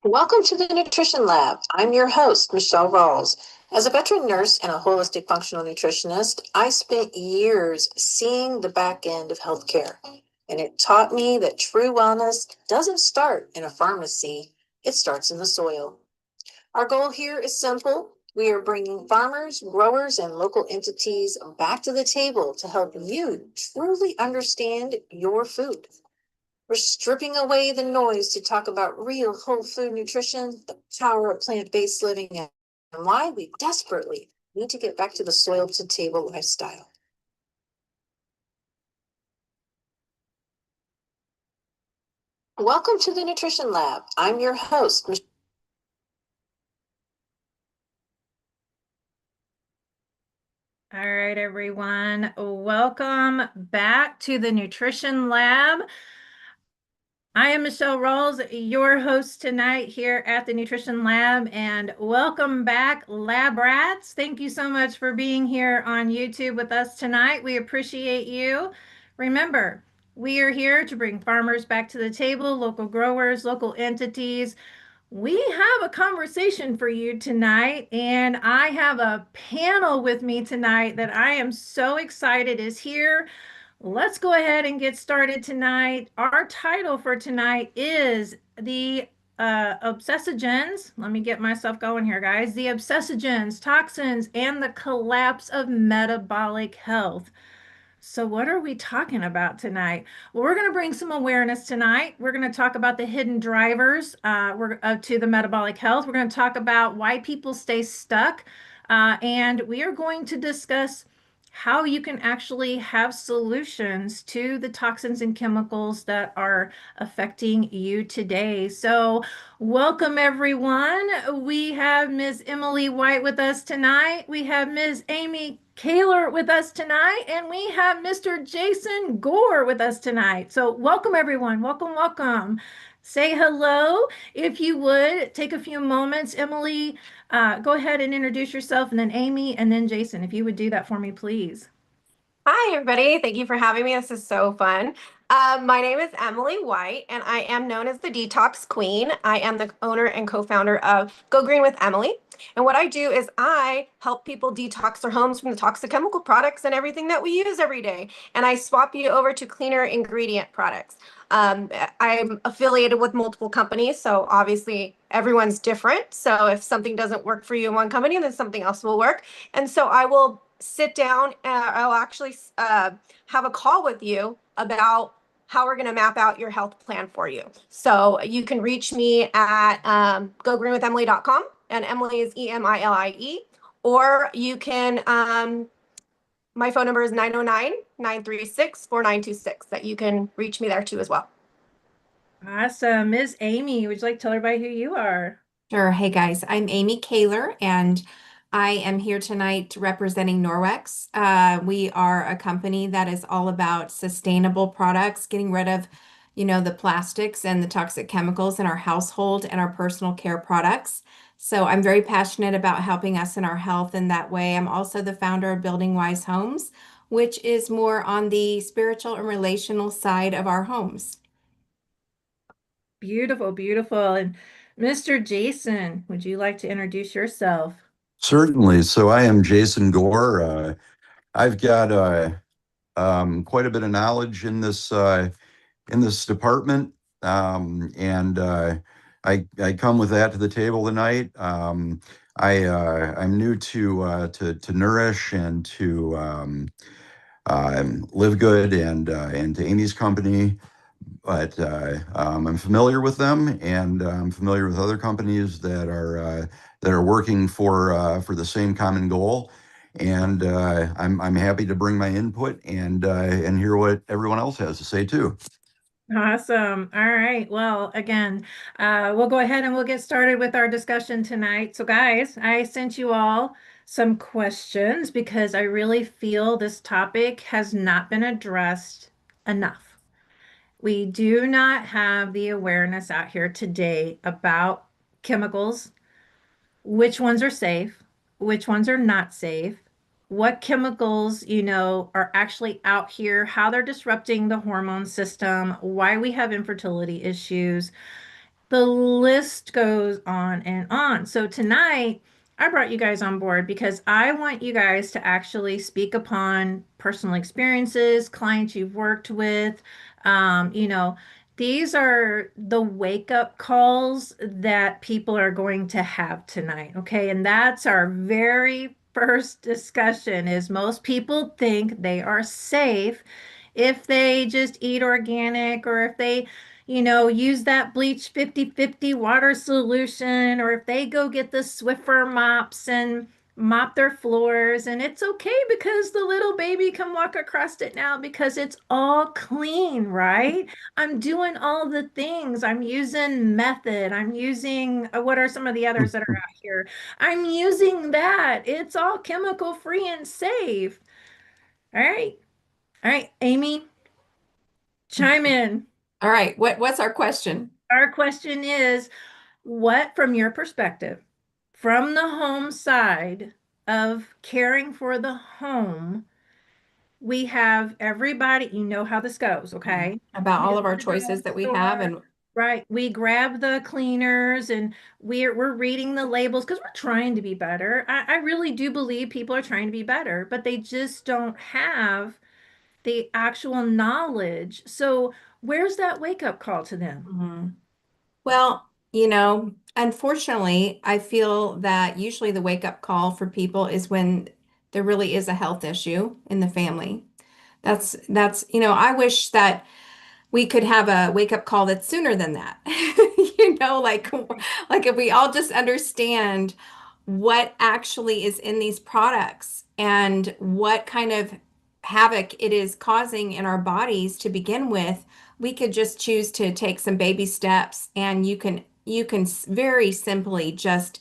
Welcome to the Nutrition Lab. I'm your host, Michelle Rawls. As a veteran nurse and a holistic functional nutritionist, I spent years seeing the back end of healthcare, and it taught me that true wellness doesn't start in a pharmacy, it starts in the soil. Our goal here is simple. We are bringing farmers, growers, and local entities back to the table to help you truly understand your food. We're stripping away the noise to talk about real whole food nutrition, the power of plant-based living, and why we desperately need to get back to the soil to table lifestyle. Welcome to the Nutrition Lab. I'm your host, All right, everyone. Welcome back to the Nutrition Lab. I am Michelle Rawls, your host tonight here at the Nutrition Lab, and welcome back, Lab Rats. Thank you so much for being here on YouTube with us tonight. We appreciate you. Remember, we are here to bring farmers back to the table, local growers, local entities. We have a conversation for you tonight, and I have a panel with me tonight that I am so excited is here. Let's go ahead and get started tonight. Our title for tonight is the Obesogens. Let me get myself going here, guys. The Obesogens, Toxins, and the Collapse of Metabolic Health. So, what are we talking about tonight? Well, we're going to bring some awareness tonight. We're going to talk about the hidden drivers to the metabolic health. We're going to talk about why people stay stuck. And we are going to discuss how you can actually have solutions to the toxins and chemicals that are affecting you today. So, welcome everyone. We have Ms. Emily White with us tonight. We have Ms. Amy Kaler with us tonight, and we have Mr. Jason Gore with us tonight. So, welcome everyone. Welcome, welcome. Say hello if you would. Take a few moments. Emily, go ahead and introduce yourself, and then Amy, and then Jason, if you would do that for me, please. Hi, everybody. Thank you for having me. This is so fun. My name is Emily White, and I am known as the Detox Queen. I am the owner and co-founder of Go Green with Emily. And what I do is I help people detox their homes from the toxic chemical products and everything that we use every day. And I swap you over to cleaner ingredient products. I'm affiliated with multiple companies, so obviously everyone's different. So if something doesn't work for you in one company, then something else will work. And so I will sit down and I'll actually have a call with you about how we're going to map out your health plan for you. So you can reach me at gogreenwithemily.com, and Emily is Emilie, or you can, my phone number is 909-936-4926, that you can reach me there too as well. Awesome. Ms. Amy, would you like to tell everybody who you are? Sure. Hey guys, I'm Amy Kaler, and I am here tonight representing Norwex. We are a company that is all about sustainable products, getting rid of, the plastics and the toxic chemicals in our household and our personal care products. So I'm very passionate about helping us in our health in that way. I'm also the founder of Building Wise Homes, which is more on the spiritual and relational side of our homes. Beautiful, beautiful. And Mr. Jason, would you like to introduce yourself? Certainly. So I am Jason Gore. I've got quite a bit of knowledge in this department, and I come with that to the table tonight. I'm new to Nourish and to Live Good and to Amy's company, but I'm familiar with them, and I'm familiar with other companies that are working for the same common goal. And I'm happy to bring my input and hear what everyone else has to say too. Awesome. All right. Well, again, we'll go ahead and we'll get started with our discussion tonight. So, guys, I sent you all some questions because I really feel this topic has not been addressed enough. We do not have the awareness out here today about chemicals, which ones are safe, which ones are not safe, what chemicals, are actually out here, how they're disrupting the hormone system, why we have infertility issues. The list goes on and on. So tonight, I brought you guys on board because I want you guys to actually speak upon personal experiences, clients you've worked with. You know, these are the wake up calls that people are going to have tonight. Okay. And that's our very first discussion is most people think they are safe if they just eat organic or if they use that bleach 50/50 water solution, or if they go get the Swiffer mops and mop their floors, and it's okay because the little baby can walk across it now because it's all clean, right? I'm doing all the things. I'm using method. I'm using, what are some of the others that are out here? I'm using that. It's all chemical free and safe. All right. All right, Amy, chime in. All right, what's our question? Our question is, what, from your perspective, from the home side of caring for the home, we have everybody, you know how this goes, okay? About We all go of our to the choices dollar that we have, store, and right? We grab the cleaners and we're reading the labels because we're trying to be better. I really do believe people are trying to be better, but they just don't have the actual knowledge. So where's that wake up call to them? Mhm. Well, unfortunately, I feel that usually the wake up call for people is when there really is a health issue in the family. I wish that we could have a wake up call that's sooner than that. Like if we all just understand what actually is in these products and what kind of havoc it is causing in our bodies to begin with, we could just choose to take some baby steps, and you can very simply just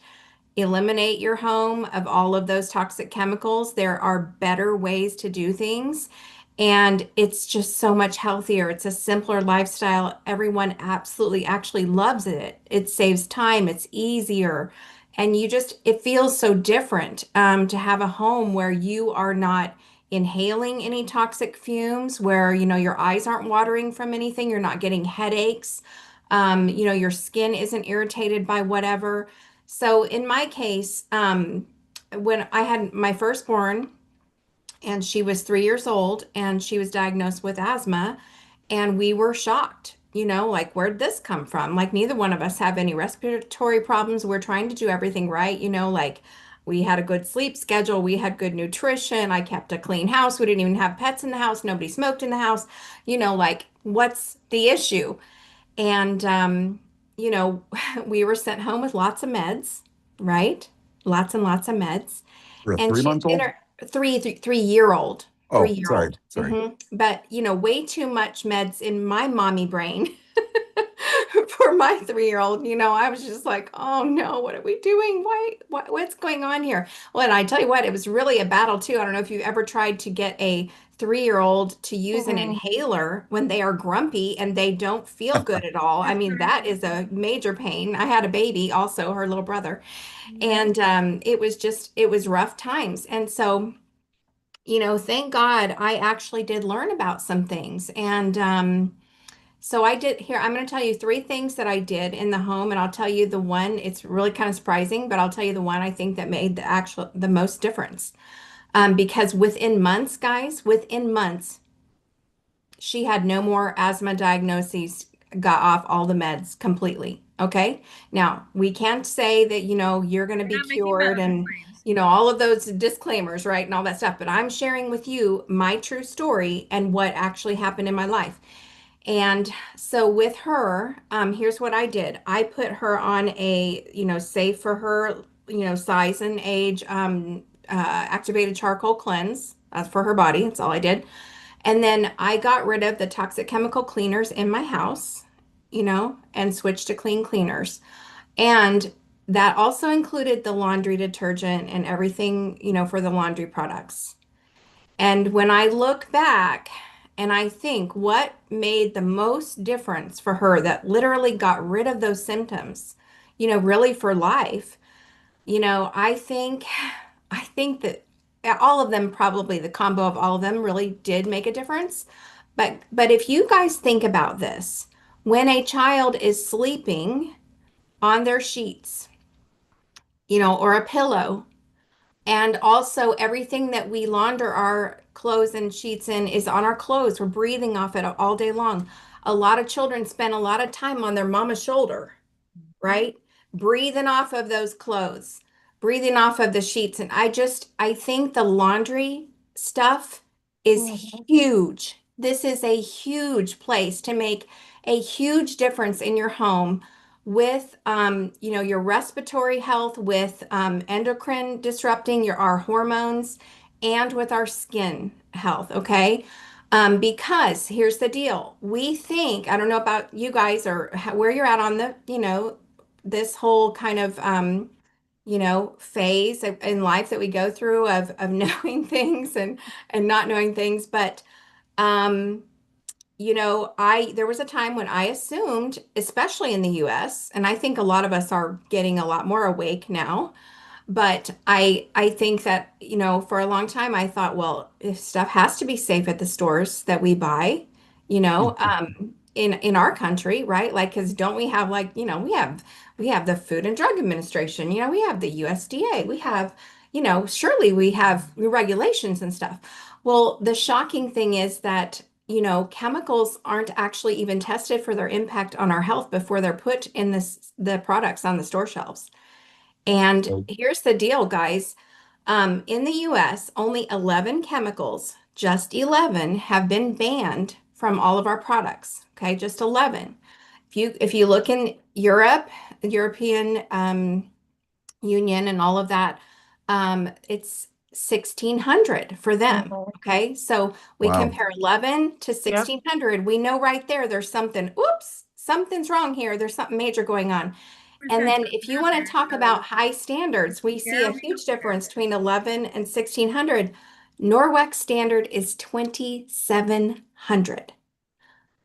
eliminate your home of all of those toxic chemicals. There are better ways to do things, and it's just so much healthier. It's a simpler lifestyle. Everyone absolutely actually loves it. It saves time, it's easier, and it feels so different to have a home where you are not inhaling any toxic fumes, where your eyes aren't watering from anything, you're not getting headaches, your skin isn't irritated by whatever. So in my case, when I had my firstborn, and she was 3 years old, and she was diagnosed with asthma, and we were shocked. Like, where'd this come from? Like, neither one of us have any respiratory problems. We're trying to do everything right. Like, we had a good sleep schedule, we had good nutrition, I kept a clean house, we didn't even have pets in the house, nobody smoked in the house. Like, what's the issue? And, you know, we were sent home with lots of meds, right? Lots and lots of meds. For a And she's 3 month in old? her 3 year old, Oh, sorry, 3 year old. sorry. But, way too much meds in my mommy brain for my 3 year old. I was just like, oh no, what are we doing? What's going on here? Well, and I tell you what, it was really a battle too. I don't know if you've ever tried to get a 3 year old to use an Mhm. inhaler when they are grumpy and they don't feel good at all. I mean, that is a major pain. I had a baby also, her little brother, and it was rough times. And so, thank God I actually did learn about some things. And so I did here. I'm going to tell you 3 things that I did in the home, and I'll tell you the one, it's really kind of surprising, but I'll tell you the one I think that made the most difference. Because within months, guys, within months, she had no more asthma diagnoses, got off all the meds completely. Okay. Now, we can't say that, you're going to We're be not making cured medical and, claims. all of those disclaimers, right? And all that stuff. But I'm sharing with you my true story and what actually happened in my life. And so with her, here's what I did. I put her on a, safe for her, size and age, activated charcoal cleanse for her body. That's all I did. And then I got rid of the toxic chemical cleaners in my house, and switched to clean cleaners. And that also included the laundry detergent and everything, for the laundry products. And when I look back and I think what made the most difference for her that literally got rid of those symptoms, really for life, I think that all of them, probably the combo of all of them, really did make a difference. But if you guys think about this, when a child is sleeping on their sheets, or a pillow. And also, everything that we launder our clothes and sheets in is on our clothes. We're breathing off it all day long. A lot of children spend a lot of time on their mama's shoulder, right? Breathing off of those clothes, breathing off of the sheets. And I think the laundry stuff is Mhm. huge. This is a huge place to make a huge difference in your home with, your respiratory health, with endocrine disrupting our hormones, and with our skin health. Okay. Because here's the deal. We think, I don't know about you guys or where you're at on the, this whole kind of phase in life that we go through of knowing things and not knowing things. But um I there was a time when I assumed, especially in the US, and I think a lot of us are getting a lot more awake now, but I think that, for a long time I thought, well, if stuff has to be safe at the stores that we buy, in our country, right? Like, because don't we have, like, we have the Food and Drug Administration, we have the USDA, we have, surely we have regulations and stuff. Well, the shocking thing is that, chemicals aren't actually even tested for their impact on our health before they're put in the products on the store shelves. And here's the deal, guys. In the US, only 11 chemicals, just 11, have been banned from all of our products. Okay, just 11. If you look in Europe, the European Union and all of that, it's 1,600 for them. Mhm. Okay, so we Wow. compare 11 to Yep. 1,600. We know right there there's something, oops, something's wrong here. There's something major going on. And then if you want to talk about high standards, we see a huge difference between 11 and 1,600. Norwex standard is 2,700.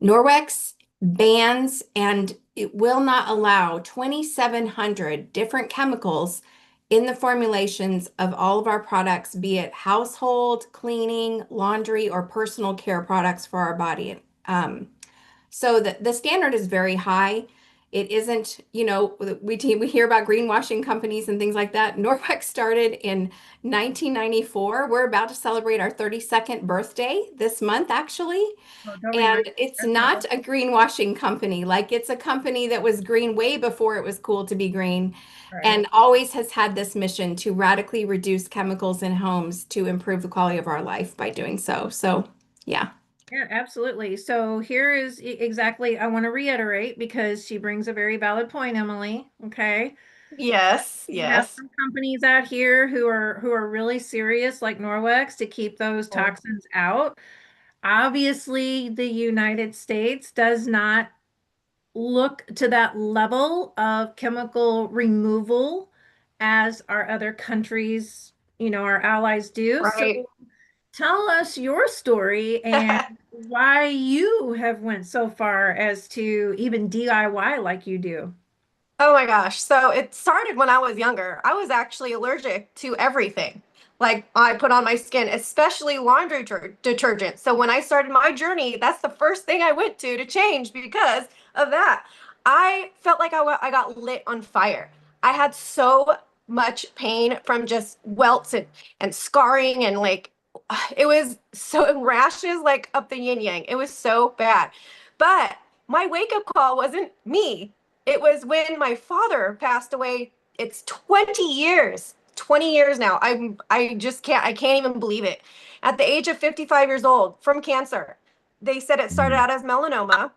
Norwex bans and it will not allow 2,700 different chemicals in the formulations of all of our products, be it household, cleaning, laundry, or personal care products for our body. So the standard is very high. It isn't, we hear about greenwashing companies and things like that. Norwex started in 1994. We're about to celebrate our 32nd birthday this month, actually. And it's not a greenwashing company. Like, it's a company that was green way before it was cool to be green, and always has had this mission to radically reduce chemicals in homes to improve the quality of our life by doing so. So, yeah. Yeah, absolutely. So here is exactly, I want to reiterate because she brings a very valid point, Emily. Okay. Yes, We have yes. some companies out here who are really serious, like Norwex, to keep those toxins out. Obviously, the United States does not look to that level of chemical removal as our other countries, our allies do. So Right. tell us your story and why you have went so far as to even DIY like you do. Oh my gosh. So it started when I was younger. I was actually allergic to everything. Like, I put on my skin, especially laundry detergent. So when I started my journey, that's the first thing I went to change because of that. I felt like I got lit on fire. I had so much pain from just welts and scarring, and like it was so rashes like up the yin yang. It was so bad. But my wake up call wasn't me. It was when my father passed away. It's 20 years. 20 years now. I just can't even believe it. At the age of 55 years old from cancer. They said it started Mm. out as melanoma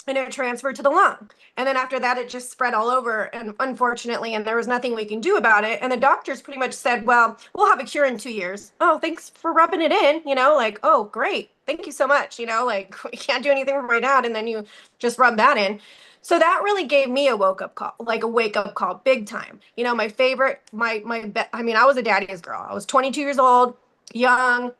and it transferred to the lung. And then after that, it just spread all over. And unfortunately, and there was nothing we can do about it. And the doctors pretty much said, well, we'll have a cure in 2 years. Oh, thanks for rubbing it in, like, oh, great. Thank you so much. Like, we can't do anything for my dad. And then you just rub that in. So that really gave me a woke up call, like a wake up call, big time. My favorite, I mean, I was a daddy's girl. I was 22 years old, young,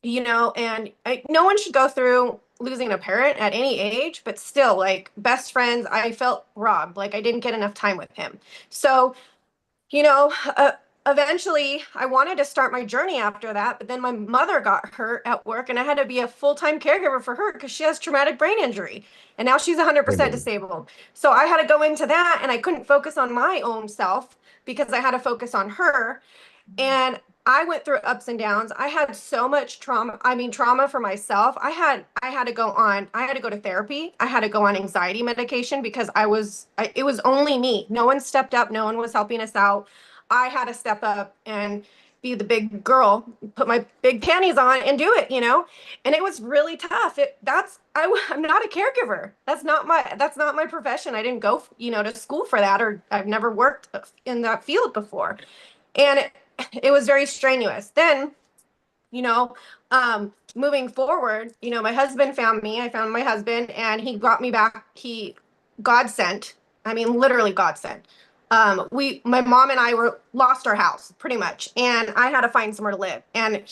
and no one should go through losing a parent at any age, but still, like, best friends, I felt robbed. Like, I didn't get enough time with him. So, you know, a, eventually I wanted to start my journey after that, but then my mother got hurt at work and I had to be a full-time caregiver for her because she has traumatic brain injury and now she's 100% disabled. So I had to go into that and I couldn't focus on my own self because I had to focus on her. And I went through ups and downs. I had so much trauma. I mean, trauma for myself. I had to go to therapy. I had to go on anxiety medication because it was only me. No one stepped up. No one was helping us out. I had to step up and be the big girl, put my big panties on and do it, and it was really tough. I'm not a caregiver. That's not my profession. I didn't go, to school for that, or I've never worked in that field before. And it was very strenuous. Then, moving forward, my husband found me. I found my husband, and he got me back. God sent. I mean, literally God sent. My mom and I lost our house pretty much, and I had to find somewhere to live. And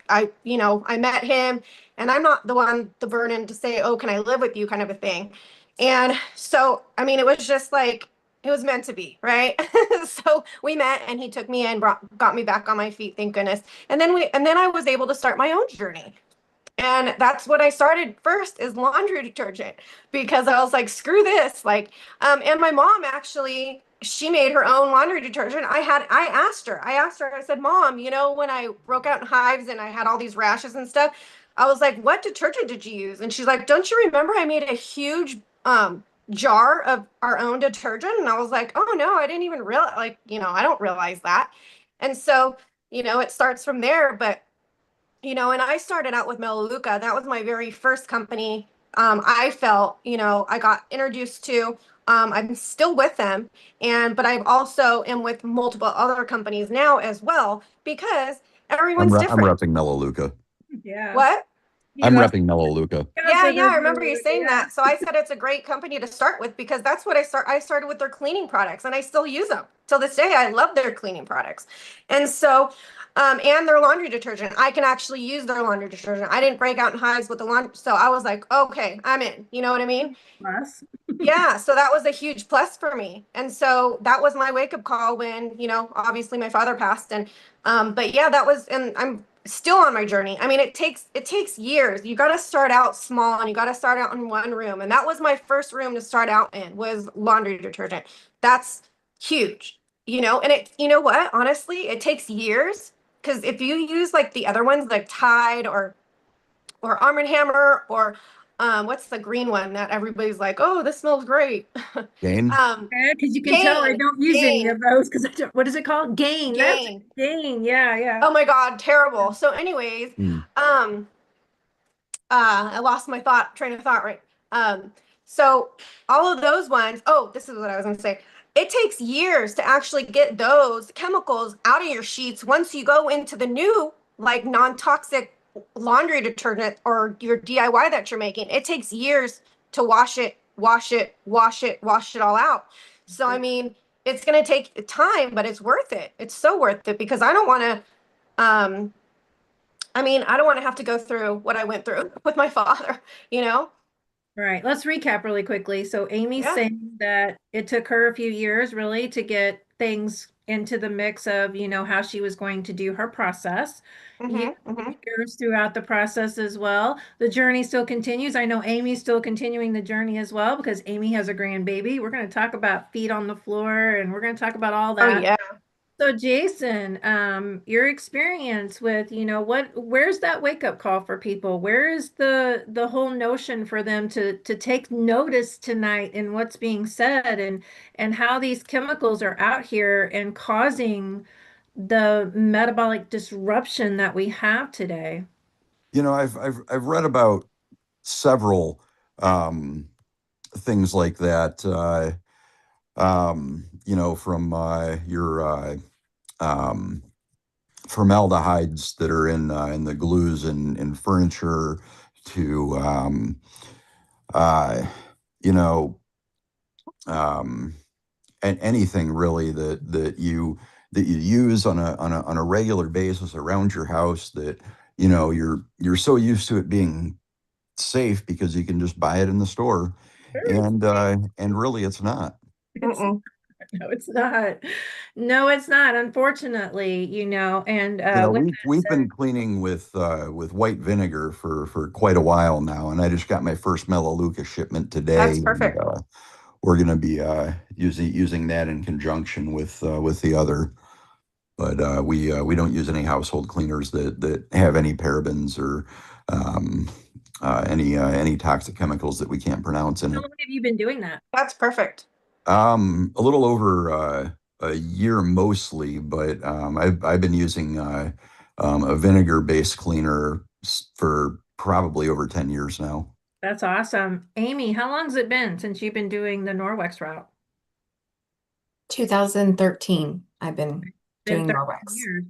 I met him, and I'm not the burden to say, oh, can I live with you, kind of a thing. And so, I mean, it was just like, it was meant to be, right? So we met and he took me in, got me back on my feet, thank goodness. And then I was able to start my own journey. And that's what I started first, is laundry detergent, because I was like, screw this. And my mom actually, she made her own laundry detergent. I asked her, I said, Mom, when I broke out in hives and I had all these rashes and stuff, I was like, what detergent did you use? And she's like, don't you remember I made a huge jar of our own detergent? And I was like, oh no, I didn't even realize, I don't realize that. And so, it starts from there. But and I started out with Melaleuca. That was my very first company. I felt, I got introduced to. I'm still with them, but I also am with multiple other companies now as well, because everyone's I'm different. repping Melaleuca. Yeah. What? I'm repping Melaleuca. Yeah, I remember you saying that. So I said it's a great company to start with, because that's what I started with their cleaning products, and I still use them till this day. I love their cleaning products. And so, and their laundry detergent. I can actually use their laundry detergent. I didn't break out in hives with the laundry. So I was like, okay, I'm in. You know what I mean? Plus. Yeah. So that was a huge plus for me. And so that was my wake up call when, obviously my father passed. And, but yeah, and I'm still on my journey. I mean, it takes years. You got to start out small, and you got to start out in one room. And that was my first room to start out in, was laundry detergent. That's huge, and you know what, honestly, it takes years, because if you use like the other ones, like Tide or Arm & Hammer, or what's the green one that everybody's like, oh, this smells great. Gain. Because you can tell I don't use any of those, because what is it called? Gain. Gain. That's Gain. Yeah. Oh my God, terrible. So anyways, I lost my train of thought, right? So all of those ones, oh, this is what I was gonna say. It takes years to actually get those chemicals out of your sheets once you go into the new, like, non-toxic laundry detergent or your DIY that you're making. It takes years to wash it all out. So I mean, it's gonna take time, but it's worth it. It's so worth it, because I don't want to I don't want to have to go through what I went through with my father, Right. Let's recap really quickly. So Amy's saying that it took her a few years really to get things into the mix of, how she was going to do her process. Years throughout the process as well. The journey still continues. I know Amy's still continuing the journey as well, because Amy has a grandbaby. We're going to talk about feet on the floor, and we're going to talk about all that. Oh, yeah. So Jason, your experience with, where's that wake up call for people? Where is the whole notion for them to take notice tonight in what's being said, and how these chemicals are out here and causing the metabolic disruption that we have today? I've read about several things like that. From your formaldehydes that are in the glues in furniture, to you know and anything really that you use on a regular basis around your house, that you're so used to it being safe because you can just buy it in the store, and really it's not. No, it's not. No, it's not, unfortunately, and with that We've said, been cleaning with white vinegar for quite a while now, and I just got my first Melaleuca shipment That's today, and perfect. we're going to be using that in conjunction with the other. But we don't use any household cleaners that have any parabens or um, any toxic chemicals that we can't pronounce in how it. long have you been doing that? That's perfect. A little over a year mostly, but I've been using a vinegar-based cleaner for probably over 10 years now. That's awesome. Amy, how long's it been since you've been doing the Norwex route? 2013, I've been Been doing 13 Norwex. years.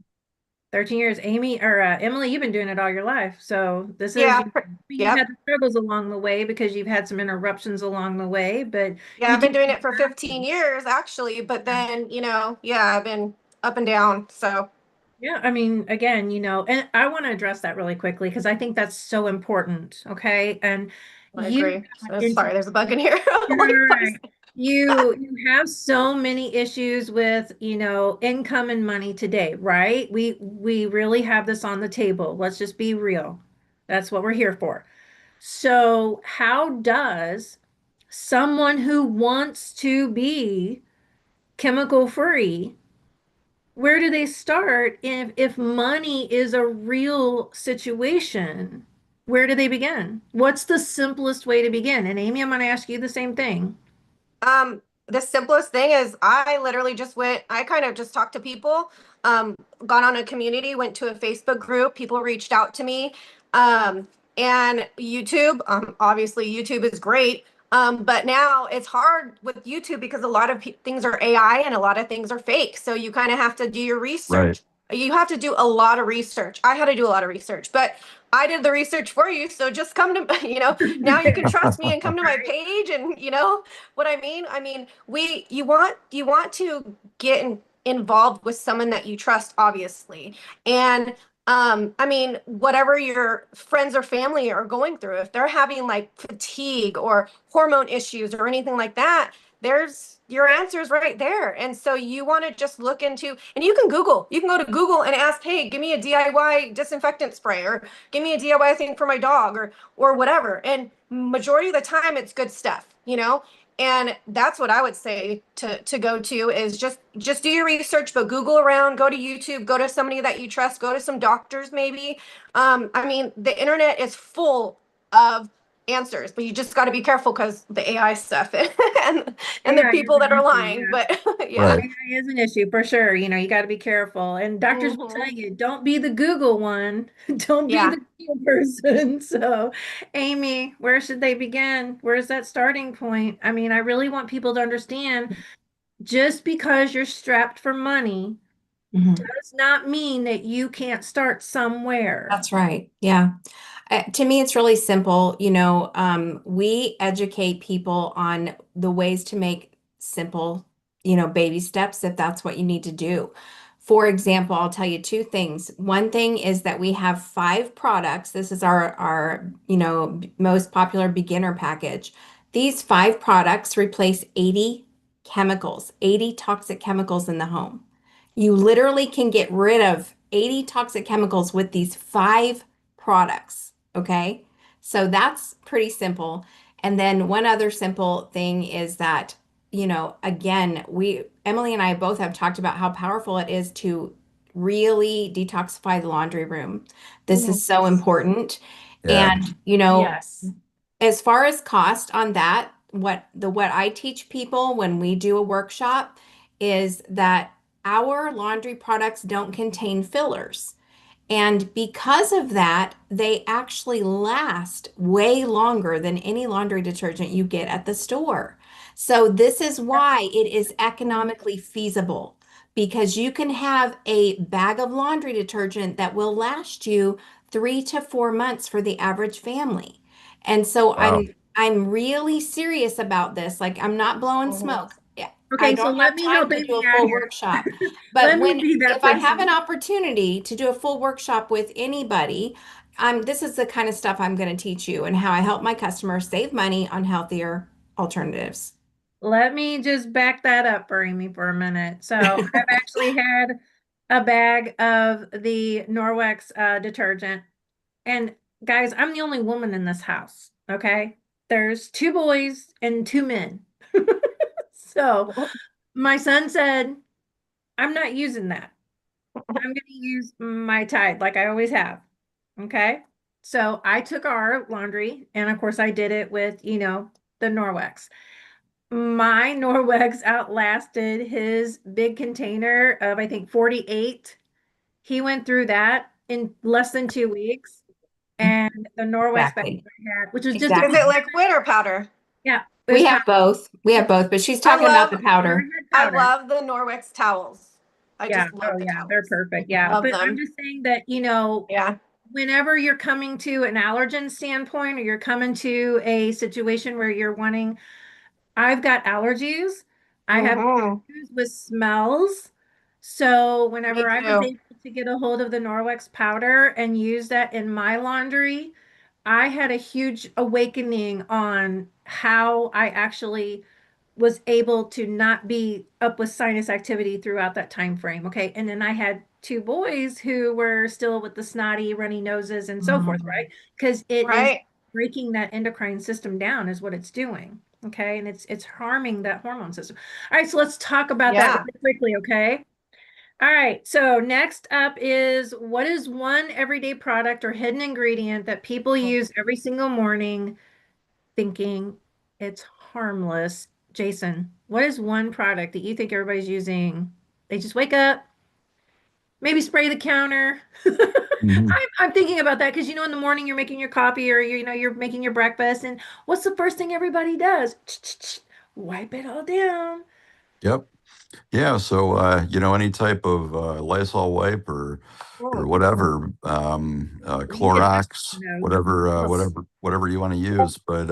13 years. Amy or Emily, you've been doing it all your life. So this is, Yeah. you've Yep. had the struggles along the way because you've had some interruptions along the way, but Yeah, you I've been do. doing it for 15 years actually, but then, yeah, I've been up and down. So Yeah, I mean, again, and I want to address that really quickly because I think that's so important. Okay. And I you agree. got So, into sorry, there's a bug in here. Like, right. You have so many issues with, income and money today, right? We really have this on the table. Let's just be real. That's what we're here for. So, how does someone who wants to be chemical free, where do they start if money is a real situation? Where do they begin? What's the simplest way to begin? And Amy, I'm going to ask you the same thing. the simplest thing is I literally just went, I kind of just talked to people, um, got on a community, went to a Facebook group, people reached out to me. Um, and YouTube, obviously YouTube is great. But now it's hard with YouTube because a lot of things are AI and a lot of things are fake. So you kind of have to do your Right. research. You have to do a lot of research. I had to do a lot of research, but I did the research for you. So just come to, now you can trust me and come to my page and, what I mean. I mean, you want to get involved with someone that you trust, obviously. And I mean, whatever your friends or family are going through, if they're having like fatigue or hormone issues or anything like that, there's your answers right there. And so you want to just look into, and you can go to Google and ask, hey, give me a DIY disinfectant spray, or give me a DIY thing for my dog, or whatever. And majority of the time it's good stuff. And that's what I would say to go to is just do your research, but Google around, go to YouTube, go to somebody that you trust, go to some doctors maybe. I mean, the internet is full of answers, but you just got to be careful because the AI stuff and the AI is people that an are issue, lying. yeah. But yeah. Right. AI is an issue for sure. You got to be careful. And doctors will tell Hmm. you, don't be the Google one. Don't be Yeah. the Google person. So, Amy, where should they begin? Where's that starting point? I mean, I really want people to understand just because you're strapped for money Mhm. does not mean that you can't start somewhere. That's right. Yeah. To me, it's really simple. We educate people on the ways to make simple, baby steps if that's what you need to do. For example, I'll tell you two things. One thing is that we have 5 products. This is our most popular beginner package. These 5 products replace 80 chemicals, 80 toxic chemicals in the home. You literally can get rid of 80 toxic chemicals with these 5 products. Okay. So that's pretty simple. And then one other simple thing is that, again, Emily and I both have talked about how powerful it is to really detoxify the laundry room. This is so important. Yeah. And, Yes. as far as cost on that, what I teach people when we do a workshop is that our laundry products don't contain fillers. And because of that, they actually last way longer than any laundry detergent you get at the store. So this is why it is economically feasible because you can have a bag of laundry detergent that will last you 3 to 4 months for the average family. And so Wow. I'm really serious about this. Like I'm not blowing Hmm. smoke. Yeah, I Okay, so don't let have me time help to do Amy a out full here. workshop. Let But me be that if I have an person. opportunity to do a full workshop with anybody, this is the kind of stuff I'm going to teach you and how I help my customers save money on healthier alternatives. let me just back that up for Amy for a minute. So I've actually had a bag of the Norwex detergent. And guys, I'm the only woman in this house. Okay. There's two boys and two men. So my son said, I'm not using that. I'm going to use my Tide like I always have. Okay. So I took our laundry and of course I did it with, the Norwex. My Norwex outlasted his big container of, I think, 48. He went through that in less than 2 weeks. And the Norwex bag Exactly. I had, which was just a, Is Exactly. it liquid or powder? yeah, it We was have both. We have both, but she's I talking about love the powder. I powder. love the Norwex towels. I Yeah. just Oh, love the yeah. They're towels. perfect. Yeah. Love But I'm them. just saying that, Yeah. whenever you're coming to an allergen standpoint or you're coming to a situation where you're wanting, I've got allergies. I have Hmm. issues with smells. So Me whenever I was too. able to get a hold of the Norwex powder and use that in my laundry, I had a huge awakening on how I actually was able to not be up with sinus activity throughout that time frame. Okay. And then I had two boys who were still with the snotty, runny noses and so forth, Mhm. right? Because it is Right. breaking that endocrine system down is what it's doing. Okay. And it's harming that hormone system. All right, so let's talk about that Yeah. really quickly, okay? All right, so next up is, what is one everyday product or hidden ingredient that people use every single morning thinking it's harmless? Jason, what is one product that you think everybody's using? They just wake up, maybe spray the counter. Mhm. I'm thinking about that because in the morning you're making your coffee or you're making your breakfast, and what's the first thing everybody does? Wipe it all down. Yep. Yeah. So, any type of Lysol wipe or Mm. whatever, You hit that Clorox, note. whatever, Yes. whatever you want to use. But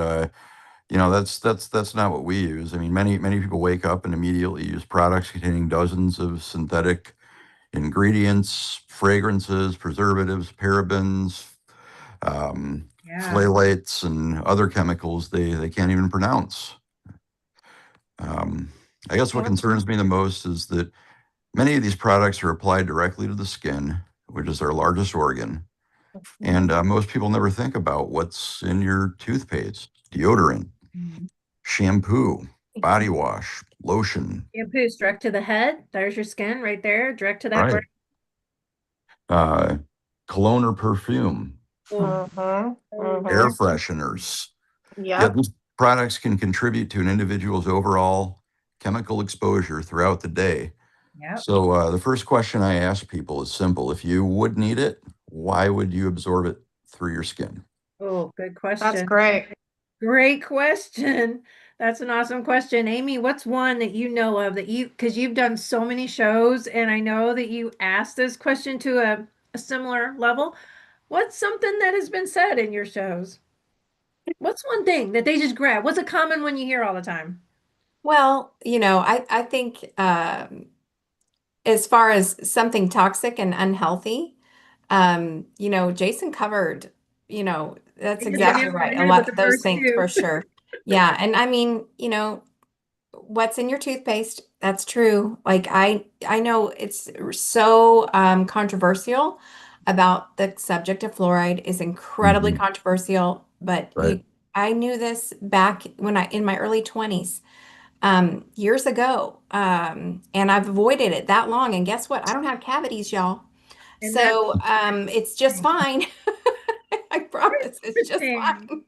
that's not what we use. I mean, many people wake up and immediately use products containing dozens of synthetic ingredients, fragrances, preservatives, parabens, Yeah. phthalates, and other chemicals they can't even pronounce. I guess what concerns me the most is that many of these products are applied directly to the skin, which is our largest organ. And most people never think about what's in your toothpaste, deodorant, Mhm. shampoo, body wash, lotion, Shampoo direct to the head. There's your skin right there, direct to that right? brain. Uh, Cologne or perfume, Oh, Mm-hmm. oh, air Mm-hmm. fresheners. Yet Yep. these products can contribute to an individual's overall chemical exposure throughout the day. yep. So the first question I ask people is simple. If you would need it, why would you absorb it through your skin? Oh, good That's question. great. Great question. That's an awesome question. Amy, what's one that you know of that because you've done so many shows and I know that you asked this question to a similar level. What's something that has been said in your shows? What's one thing that they just grab? What's a common one you hear all the time? Well, I think as far as something toxic and unhealthy, Jason covered, that's You hit the Yeah. exactly nail on right. the A head with lot the of those first things two. for sure. Yeah. And I mean, what's in your toothpaste? That's true. Like I know it's so controversial about the subject of fluoride is incredibly Mhm. controversial, but Right. I knew this back when in my early 20s, years ago. And I've avoided it that long. And guess what? I don't have cavities, y'all. And that's So it's just fine. I promise it's just interesting.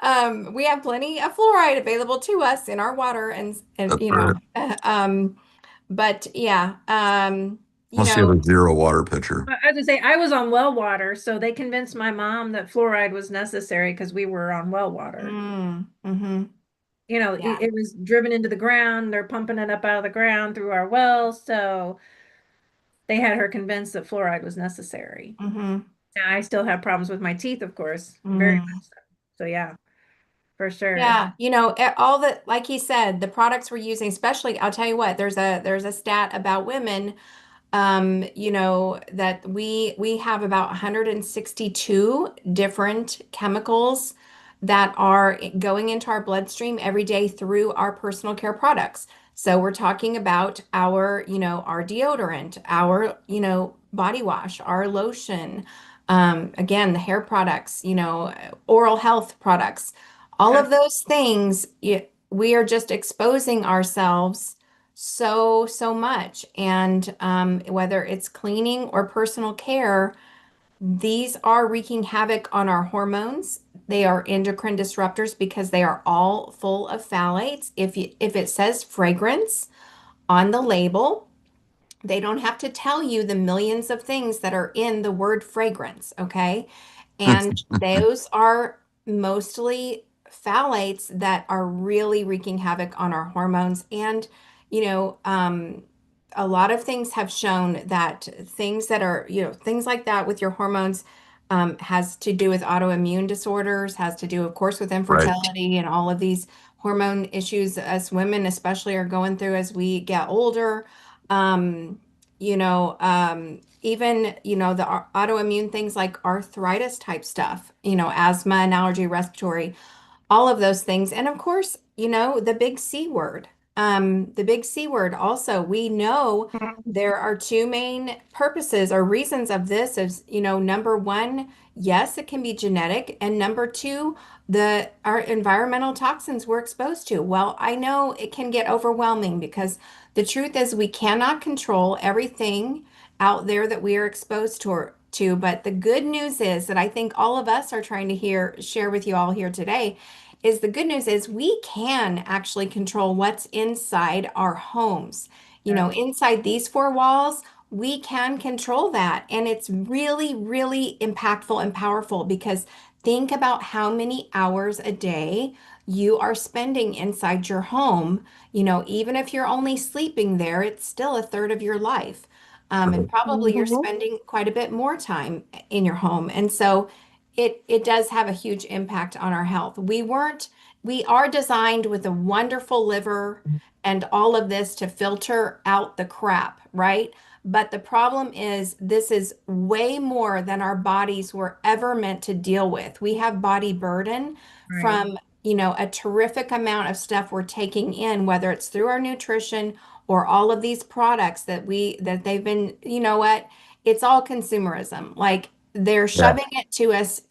fine. We have plenty of fluoride available to us in our water and That's right. but yeah, you Unless you know, have a zero water pitcher. I was gonna say I was on well water, so they convinced my mom that fluoride was necessary because we were on well water. mm-hmm, yeah, It was driven into the ground. They're pumping it up out of the ground through our wells, so they had her convinced that fluoride was necessary. mm-hmm, Now, I still have problems with my teeth, of course, very mm-hmm. much so. So yeah, for sure. Yeah, all the like he said, the products we're using, especially, I'll tell you what, there's a stat about women, that we have about 162 different chemicals that are going into our bloodstream every day through our personal care products. So we're talking about our, our deodorant, our, body wash, our lotion, again, the hair products, oral health products, all Okay. of those things, we are just exposing ourselves so much. And whether it's cleaning or personal care, these are wreaking havoc on our hormones. They are endocrine disruptors because they are all full of phthalates. If it says fragrance on the label, they don't have to tell you the millions of things that are in the word fragrance, okay? And those are mostly phthalates that are really wreaking havoc on our hormones. And, you know, um, a lot of things have shown that things that are, things like that with your hormones has to do with autoimmune disorders, has to do, of course, with Right. infertility and all of these hormone issues as women especially are going through as we get older. Um, Even, the autoimmune things like arthritis type stuff, asthma and allergy, respiratory, all of those things. And of course, the big C word. The big C word also, we know there are two main purposes or reasons of this is, number one, yes, it can be genetic. And number two, our environmental toxins we're exposed to. Well, I know it can get overwhelming because the truth is we cannot control everything out there that we are exposed to. But the good news is that I think all of us are trying to share with you all here today is the good news is we can actually control what's inside our homes. Yeah. Inside these four walls, we can control that. And it's really, really impactful and powerful because think about how many hours a day you are spending inside your home. Even if you're only sleeping there, it's still a third of your life. And probably you're Mhm. spending quite a bit more time in your home. And so it does have a huge impact on our health. We are designed with a wonderful liver and all of this to filter out the crap, right? But the problem is this is way more than our bodies were ever meant to deal with. We have body burden Right. from, a terrific amount of stuff we're taking in, whether it's through our nutrition or all of these products that they've been, you know what? It's all consumerism. Like they're Yeah. shoving it to us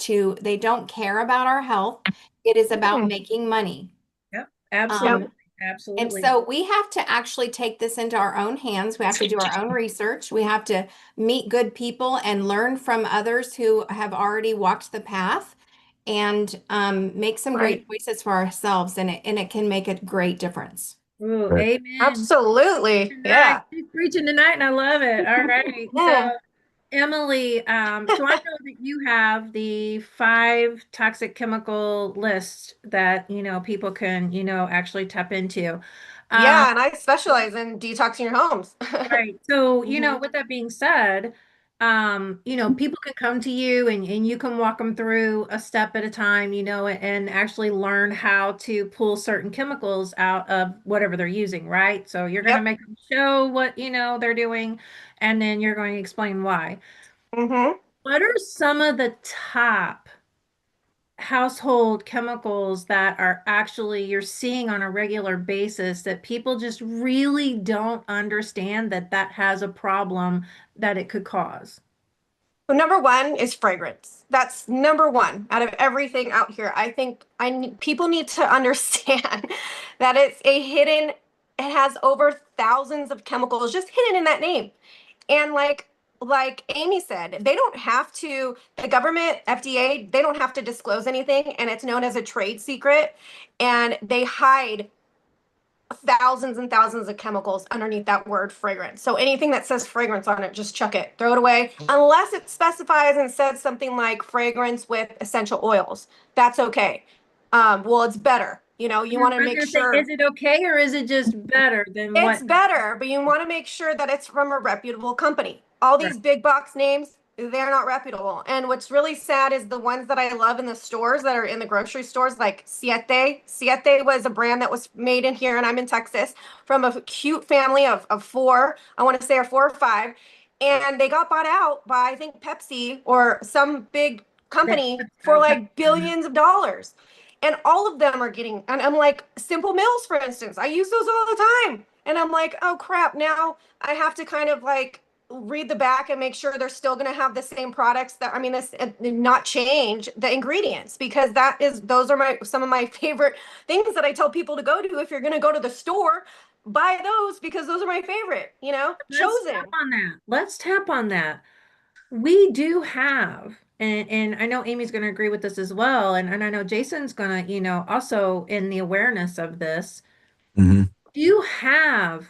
they don't care about our health. It is about Mhm. making money. Yep. Yep. Absolutely. And Absolutely. so we have to actually take this into our own hands. We have to do our own research. We have to meet good people and learn from others who have already walked the path and make some Right. great choices for ourselves. And it can make a great difference. Ooh, Right. amen. Absolutely. Tonight. Yeah. She's preaching tonight, and I love it. All right. So, Yeah. Emily, so I know that you have the 5 toxic chemical list that, people can, actually tap into. Um, Yeah, and I specialize in detoxing your homes. right. So, Mhm. with that being said, people can come to you and you can walk them through a step at a time, and actually learn how to pull certain chemicals out of whatever they're using, right? So you're going to Yep. make them show what, they're doing, and then you're going to explain why. Hmm. What are some of the top household chemicals that are actually you're seeing on a regular basis that people just really don't understand that has a problem that it could cause? So number one is fragrance. That's number one out of everything out here. I think people need to understand that it's a hidden. It has over thousands of chemicals just hidden in that name, and like Amy said, they don't have to. The government, FDA, they don't have to disclose anything, and it's known as a trade secret, and they hide thousands and thousands of chemicals underneath that word fragrance. So anything that says fragrance on it, just chuck it, throw it away. Unless it specifies and says something like fragrance with essential oils, that's okay. Well, it's better. You want to I was make gonna say, is sure it okay or is it just better than it's what? better, but you want to make sure that it's from a reputable company. All Right. these big box names, they're not reputable. And what's really sad is the ones that I love in the stores that are in the grocery stores, like Siete. Siete was a brand that was made in here, and I'm in Texas, from a cute family of four. I want to say are four or five. And they got bought out by, I think, Pepsi or some big That company for like billions of dollars. And all of them are getting, and I'm like, Simple Mills, for instance, I use those all the time. And I'm like, oh crap, now I have to kind of like read the back and make sure they're still going to have the same products that, I mean, this not change the ingredients, because those are some of my favorite things that I tell people to go to. If you're going to go to the store, buy those, because those are my favorite, Let's chosen. tap on that. Let's tap on that. We do have, and I know Amy's going to agree with this as well, and I know Jason's going to, also in the awareness of this, Hmm. you have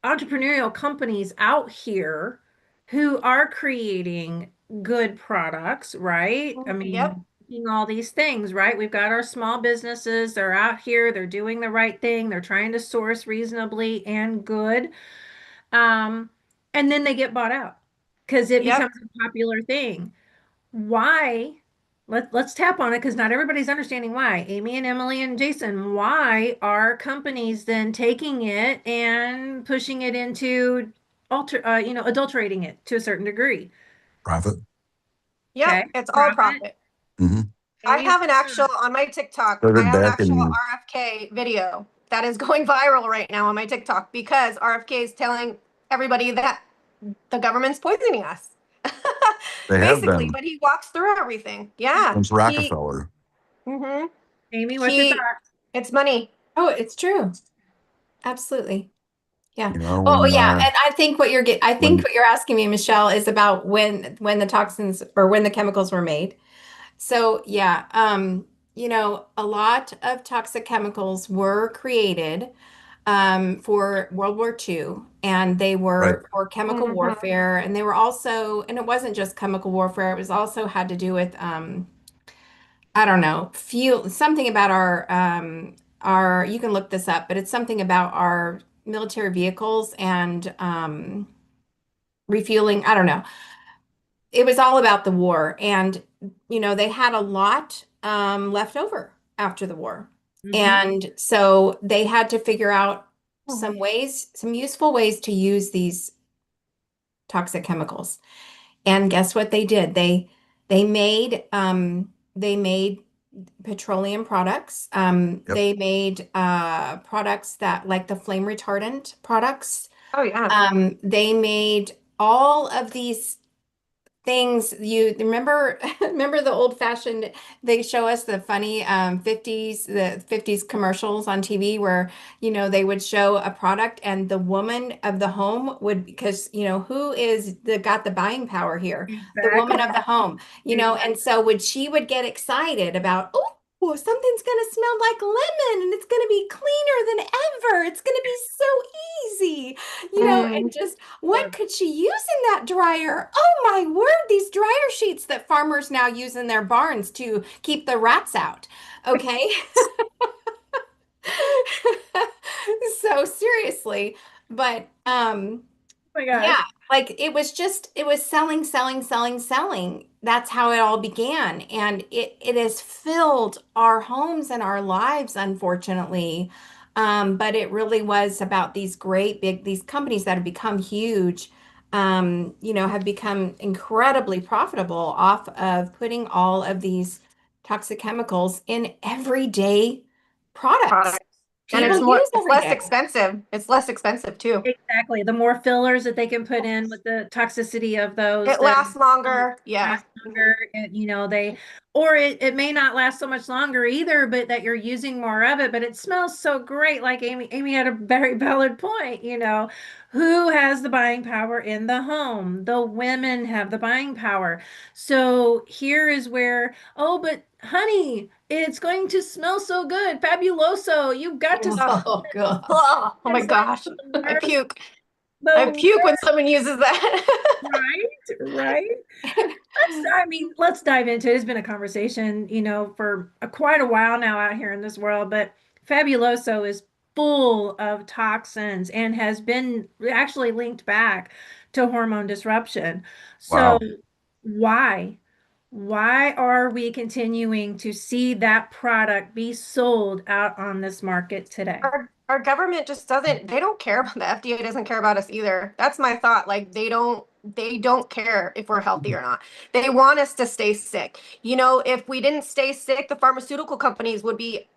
entrepreneurial companies out here who are creating good products, right? I Yep. mean, making all these things, right? We've got our small businesses, they're out here, they're doing the right thing, they're trying to source reasonably and good. Um, and then they get bought out because it Yep. becomes a popular thing. Why? Let's tap on it because not everybody's understanding why. Amy and Emily and Jason, why are companies then taking it and pushing it into adulterating it to a certain degree? Profit. Okay, Yep. It's all profit. profit. Hmm. I Amy, have an actual on my TikTok. I Started have an back actual in, RFK video that is going viral right now on my TikTok, because RFK is telling everybody that the government's poisoning us. they have Basically, been but he walks through everything. Yeah. since Rockefeller, Mm-hmm. Amy, what's your He, thoughts? it's money. Oh, it's true. Absolutely. Yeah. you know, Oh, yeah. And I think I think when, what you're asking me, Michelle, is about when the toxins or when the chemicals were made. So, yeah, a lot of toxic chemicals were created for World War II, and they right, were for chemical Mm-hmm. warfare, and they were also, and it wasn't just chemical warfare, it was also had to do with I don't know, fuel, something about our, you can look this up, but it's something about our military vehicles and refueling. I don't know. It was all about the war, and they had a lot left over after the war. Mm-hmm. And so they had to figure out some useful ways to use these toxic chemicals. And guess what they did? They made petroleum products. yep, They made products that like the flame retardant products. Oh yeah. They made all of these things. You remember remember the old fashioned, they show us the funny 50s commercials on TV where they would show a product and the woman of the home would, because who is the got the buying power here, the woman Exactly. of the home, and so she would get excited about, oh, something's going to smell like lemon and it's going to be cleaner than ever, it's going to be so easy, and Mm. just what could she use in that dryer? Oh my word, these dryer sheets that farmers now use in their barns to keep the rats out. Okay. So seriously, but Oh my yeah, gosh. like it was selling, selling, selling, selling. That's how it all began. And it has filled our homes and our lives, unfortunately. But it really was about these these companies that have become huge, have become incredibly profitable off of putting all of these toxic chemicals in everyday products Products. And people use it's every less day. expensive. It's less expensive too. Exactly. The more fillers that they can put in with the toxicity of those, It that lasts longer. Yeah. last longer. And, or it may not last so much longer either, but that you're using more of it, but it smells so great. Like Amy had a very valid point, who has the buying power in the home? The women have the buying power. So here is where, oh, but honey, it's going to smell so good. Fabuloso. You've got to smell Oh God. Oh my it's like gosh. the I worst, puke. I the puke when someone uses that. right, right. Let's dive into it. It's been a conversation, for quite a while now out here in this world, but Fabuloso is full of toxins and has been actually linked back to hormone disruption. So wow. why? Why are we continuing to see that product be sold out on this market today? Our government just doesn't, they don't care about, the FDA doesn't care about us either. That's my thought. Like they don't they don't care if we're healthy or not. They want us to stay sick. If we didn't stay sick, the pharmaceutical companies would be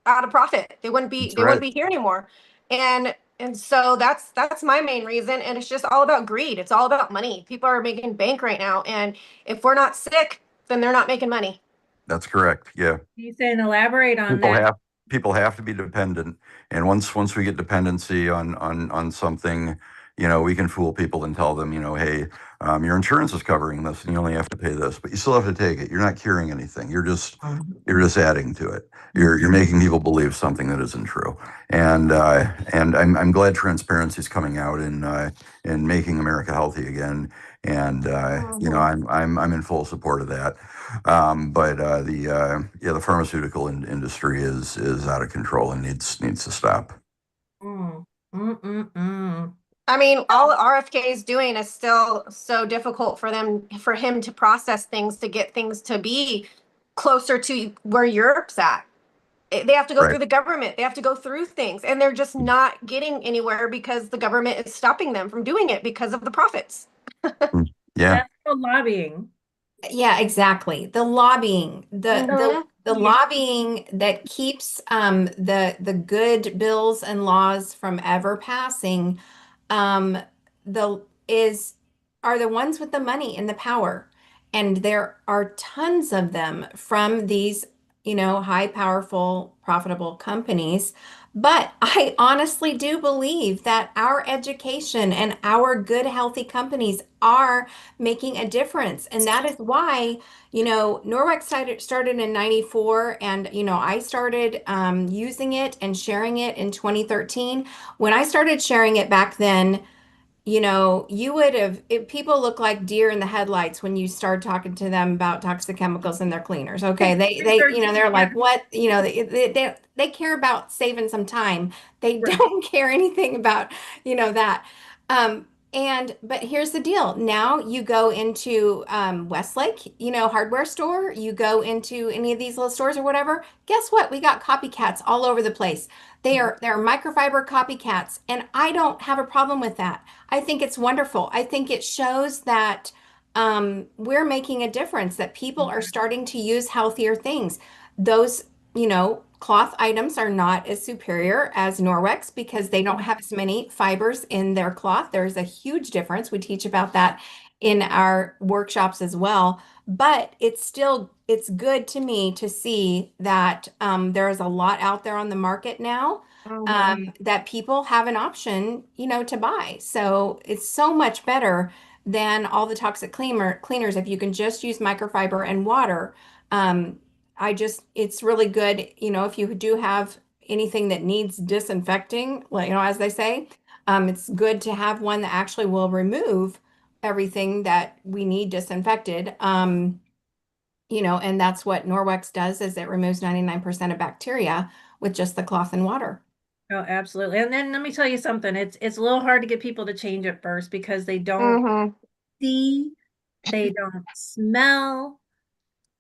out of profit. They wouldn't be That's they right. wouldn't be here anymore. And so that's my main reason. And it's just all about greed. It's all about money. People are making bank right now. And if we're not sick, then they're not making money. That's correct. Yeah. You saying elaborate on People that? have people have to be dependent, and once we get dependency on something, we can fool people and tell them, hey, your insurance is covering this, and you only have to pay this, but you still have to take it. You're not curing anything. You're just adding to it. You're making people believe something that isn't true. And I'm glad transparency is coming out and making America healthy again. And I'm in full support of that. But the pharmaceutical industry is out of control and needs to stop. Mm, mm, mm, mm. I mean, all RFK is doing is still so difficult for him to process things, to get things to be closer to where Europe's at. They have to go Right. through the government. They have to go through things, and they're just not getting anywhere because the government is stopping them from doing it because of the profits. Yeah. That's called lobbying. Yeah, exactly. The lobbying, Mhm. the lobbying that keeps the good bills and laws from ever passing, um, the is are the ones with the money and the power. And there are tons of them from these, high, powerful, profitable companies. But I honestly do believe that our education and our good, healthy companies are making a difference. And that is why, Norwex started in 94, and, I started using it and sharing it in 2013. When I started sharing it back then, you would have, people look like deer in the headlights when you start talking to them about toxic chemicals in their cleaners. Okay. They're like, what, they care about saving some time. They Right. don't care anything about, that. But here's the deal. Now you go into Westlake, hardware store, you go into any of these little stores or whatever. Guess what? We got copycats all over the place. They're microfiber copycats, and I don't have a problem with that. I think it's wonderful. I think it shows that we're making a difference, that people are starting to use healthier things. Those, cloth items are not as superior as Norwex because they don't have as many fibers in their cloth. There's a huge difference. We teach about that in our workshops as well. But it's good to me to see that there is a lot out there on the market now, that people have an option, to buy. So it's so much better than all the toxic cleaners if you can just use microfiber and water. It's really good, if you do have anything that needs disinfecting, like, as they say, it's good to have one that actually will remove everything that we need disinfected. And that's what Norwex does, is it removes 99% of bacteria with just the cloth and water. Oh, absolutely. And then let me tell you something. It's a little hard to get people to change at first because they don't Mhm. see, they don't smell,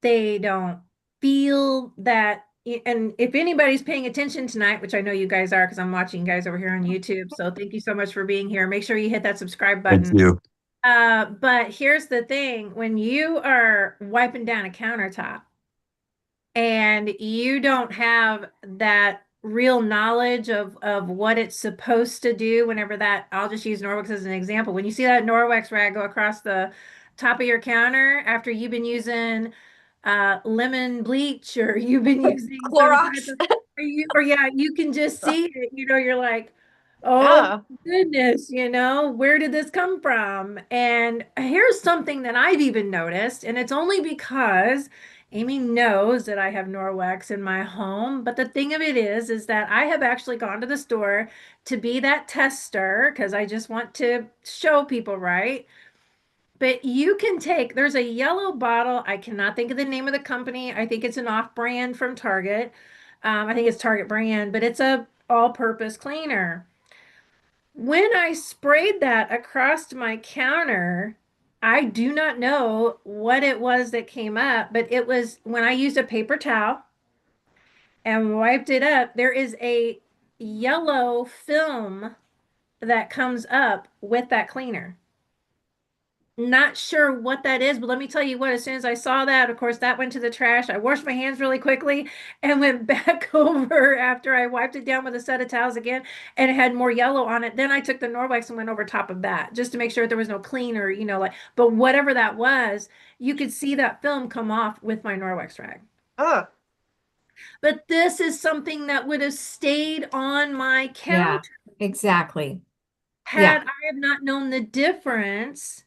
they don't feel that. And if anybody's paying attention tonight, which I know you guys are because I'm watching you guys over here on YouTube, so thank you so much for being here. Make sure you hit that subscribe Thank button. you. But here's the thing, when you are wiping down a countertop and you don't have that real knowledge of what it's supposed to do, whenever that, I'll just use Norwex as an example. When you see that Norwex rag go across the top of your counter after you've been using lemon bleach, or you've been using some type Clorox. of, or yeah, you can just see it, you're like, oh Yeah. goodness, where did this come from? And here's something that I've even noticed, and it's only because Amy knows that I have Norwex in my home. But the thing of it is that I have actually gone to the store to be that tester because I just want to show people, right? But you can there's a yellow bottle. I cannot think of the name of the company. I think it's an off-brand from Target. I think it's Target brand, but it's a all-purpose cleaner. When I sprayed that across my counter, I do not know what it was that came up, but it was when I used a paper towel and wiped it up, there is a yellow film that comes up with that cleaner. Not sure what that is, but let me tell you what, as soon as I saw that, of course, that went to the trash. I washed my hands really quickly and went back over after I wiped it down with a set of towels again, and it had more yellow on it. Then I took the Norwex and went over top of that just to make sure there was no cleaner, like, but whatever that was, you could see that film come off with my Norwex rag. Ugh. But this is something that would have stayed on my Yeah, counter exactly. had Yeah. I have not known the difference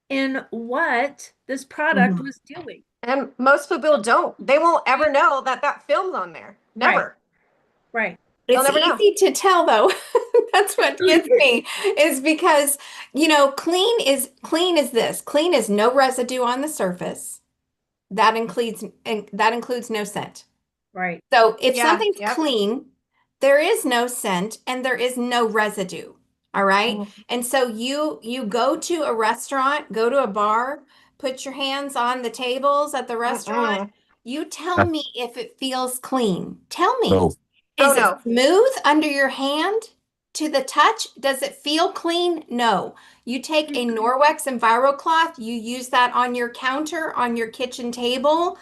in what this product Mhm. was doing. And most people don't. They won't ever know that that film's on there. Right, Never. right. They'll It's never know. easy to tell though. That's what gets me is because, clean is this. Clean is no residue on the surface. That includes no scent. Right. So if Yeah. something's Yep. clean, there is no scent and there is no residue. All right. Mhm. And so you go to a restaurant, go to a bar, put your hands on the tables at the restaurant. Mm-mm. You tell me if it feels clean. Tell me. No. Oh Is it no. smooth under your hand to the touch? Does it feel clean? No. You take a Norwex EnviroCloth, you use that on your counter, on your kitchen table.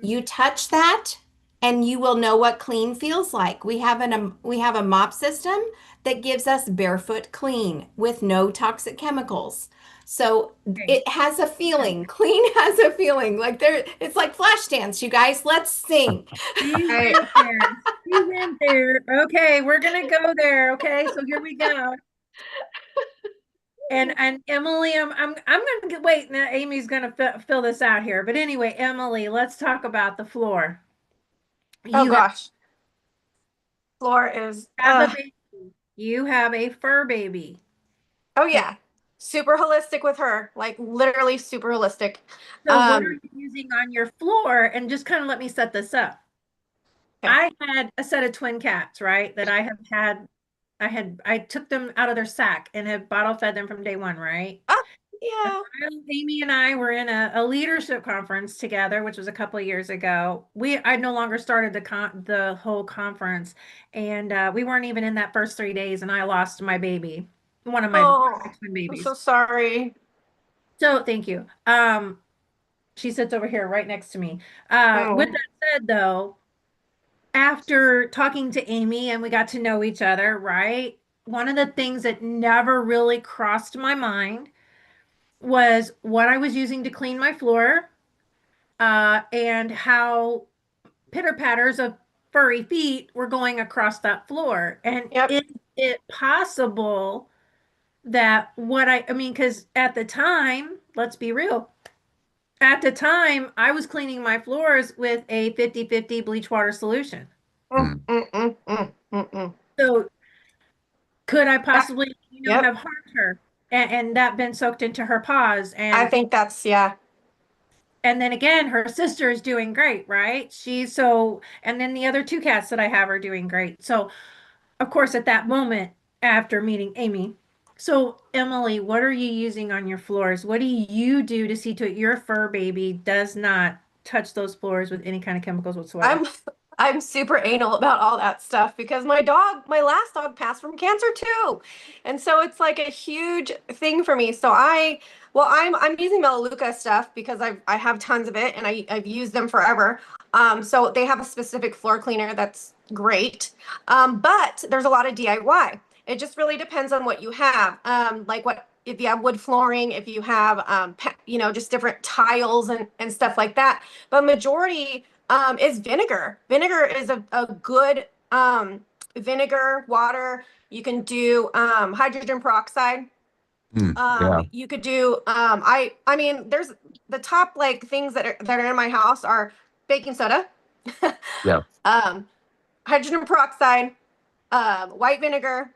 You touch that and you will know what clean feels like. We have a mop system that gives us barefoot clean with no toxic chemicals. So Okay. it has a feeling. Clean has a feeling. Like it's like flash dance, you guys. Let's sing. She Right. went there. She went there. Okay, we're gonna go there. Okay, so here we go. And Emily, I'm gonna wait. Now Amy's gonna fill this out here. But anyway, Emily, let's talk about the floor. Oh You gosh. Floor is have a baby. You have a fur baby. oh And yeah. Super holistic with her. Like literally super holistic. so what are you using on your floor? And just kind of let me set this up. Okay. I had a set of twin cats, right? That I took them out of their sack and had bottle fed them from day one, right? Ah, And yeah. Amy and I were in a leadership conference together, which was a couple of years ago. I no longer started the whole conference, and we weren't even in that first 3 days, and I lost my baby, one of my Oh, twin I'm so babies. sorry. So thank you. She sits over here right next to me. With Oh. that said, though, after talking to Amy and we got to know each other, right? One of the things that never really crossed my mind was what I was using to clean my floor, and how pitter patters of furry feet were going across that floor. And Yep. is it possible that I mean, because at the time, let's be real, at the time, I was cleaning my floors with a 50-50 bleach water solution. Mm, Mm. mm, mm, mm, mm, mm. So could I That- possibly, Yep. have harmed her and that been soaked into her paws? I think that's yeah. And then again, her sister is doing great, right? And then the other two cats that I have are doing great. So, of course, at that moment, after meeting Amy, so Emily, what are you using on your floors? What do you do to see to it your fur baby does not touch those floors with any kind of chemicals whatsoever? I'm I'm super anal about all that stuff because my last dog passed from cancer too. And so it's like a huge thing for me. So I'm using Melaleuca stuff because I have tons of it and I've used them forever. So they have a specific floor cleaner that's great. But there's a lot of DIY. It just really depends on what you have. Like what if you have wood flooring, if you have just different tiles and stuff like that. But majority is vinegar. Vinegar is a good vinegar, water. You can do hydrogen peroxide. Mm. Yeah. You could do I mean there's the top like things that are in my house are baking soda, Yeah. um, hydrogen peroxide, white vinegar,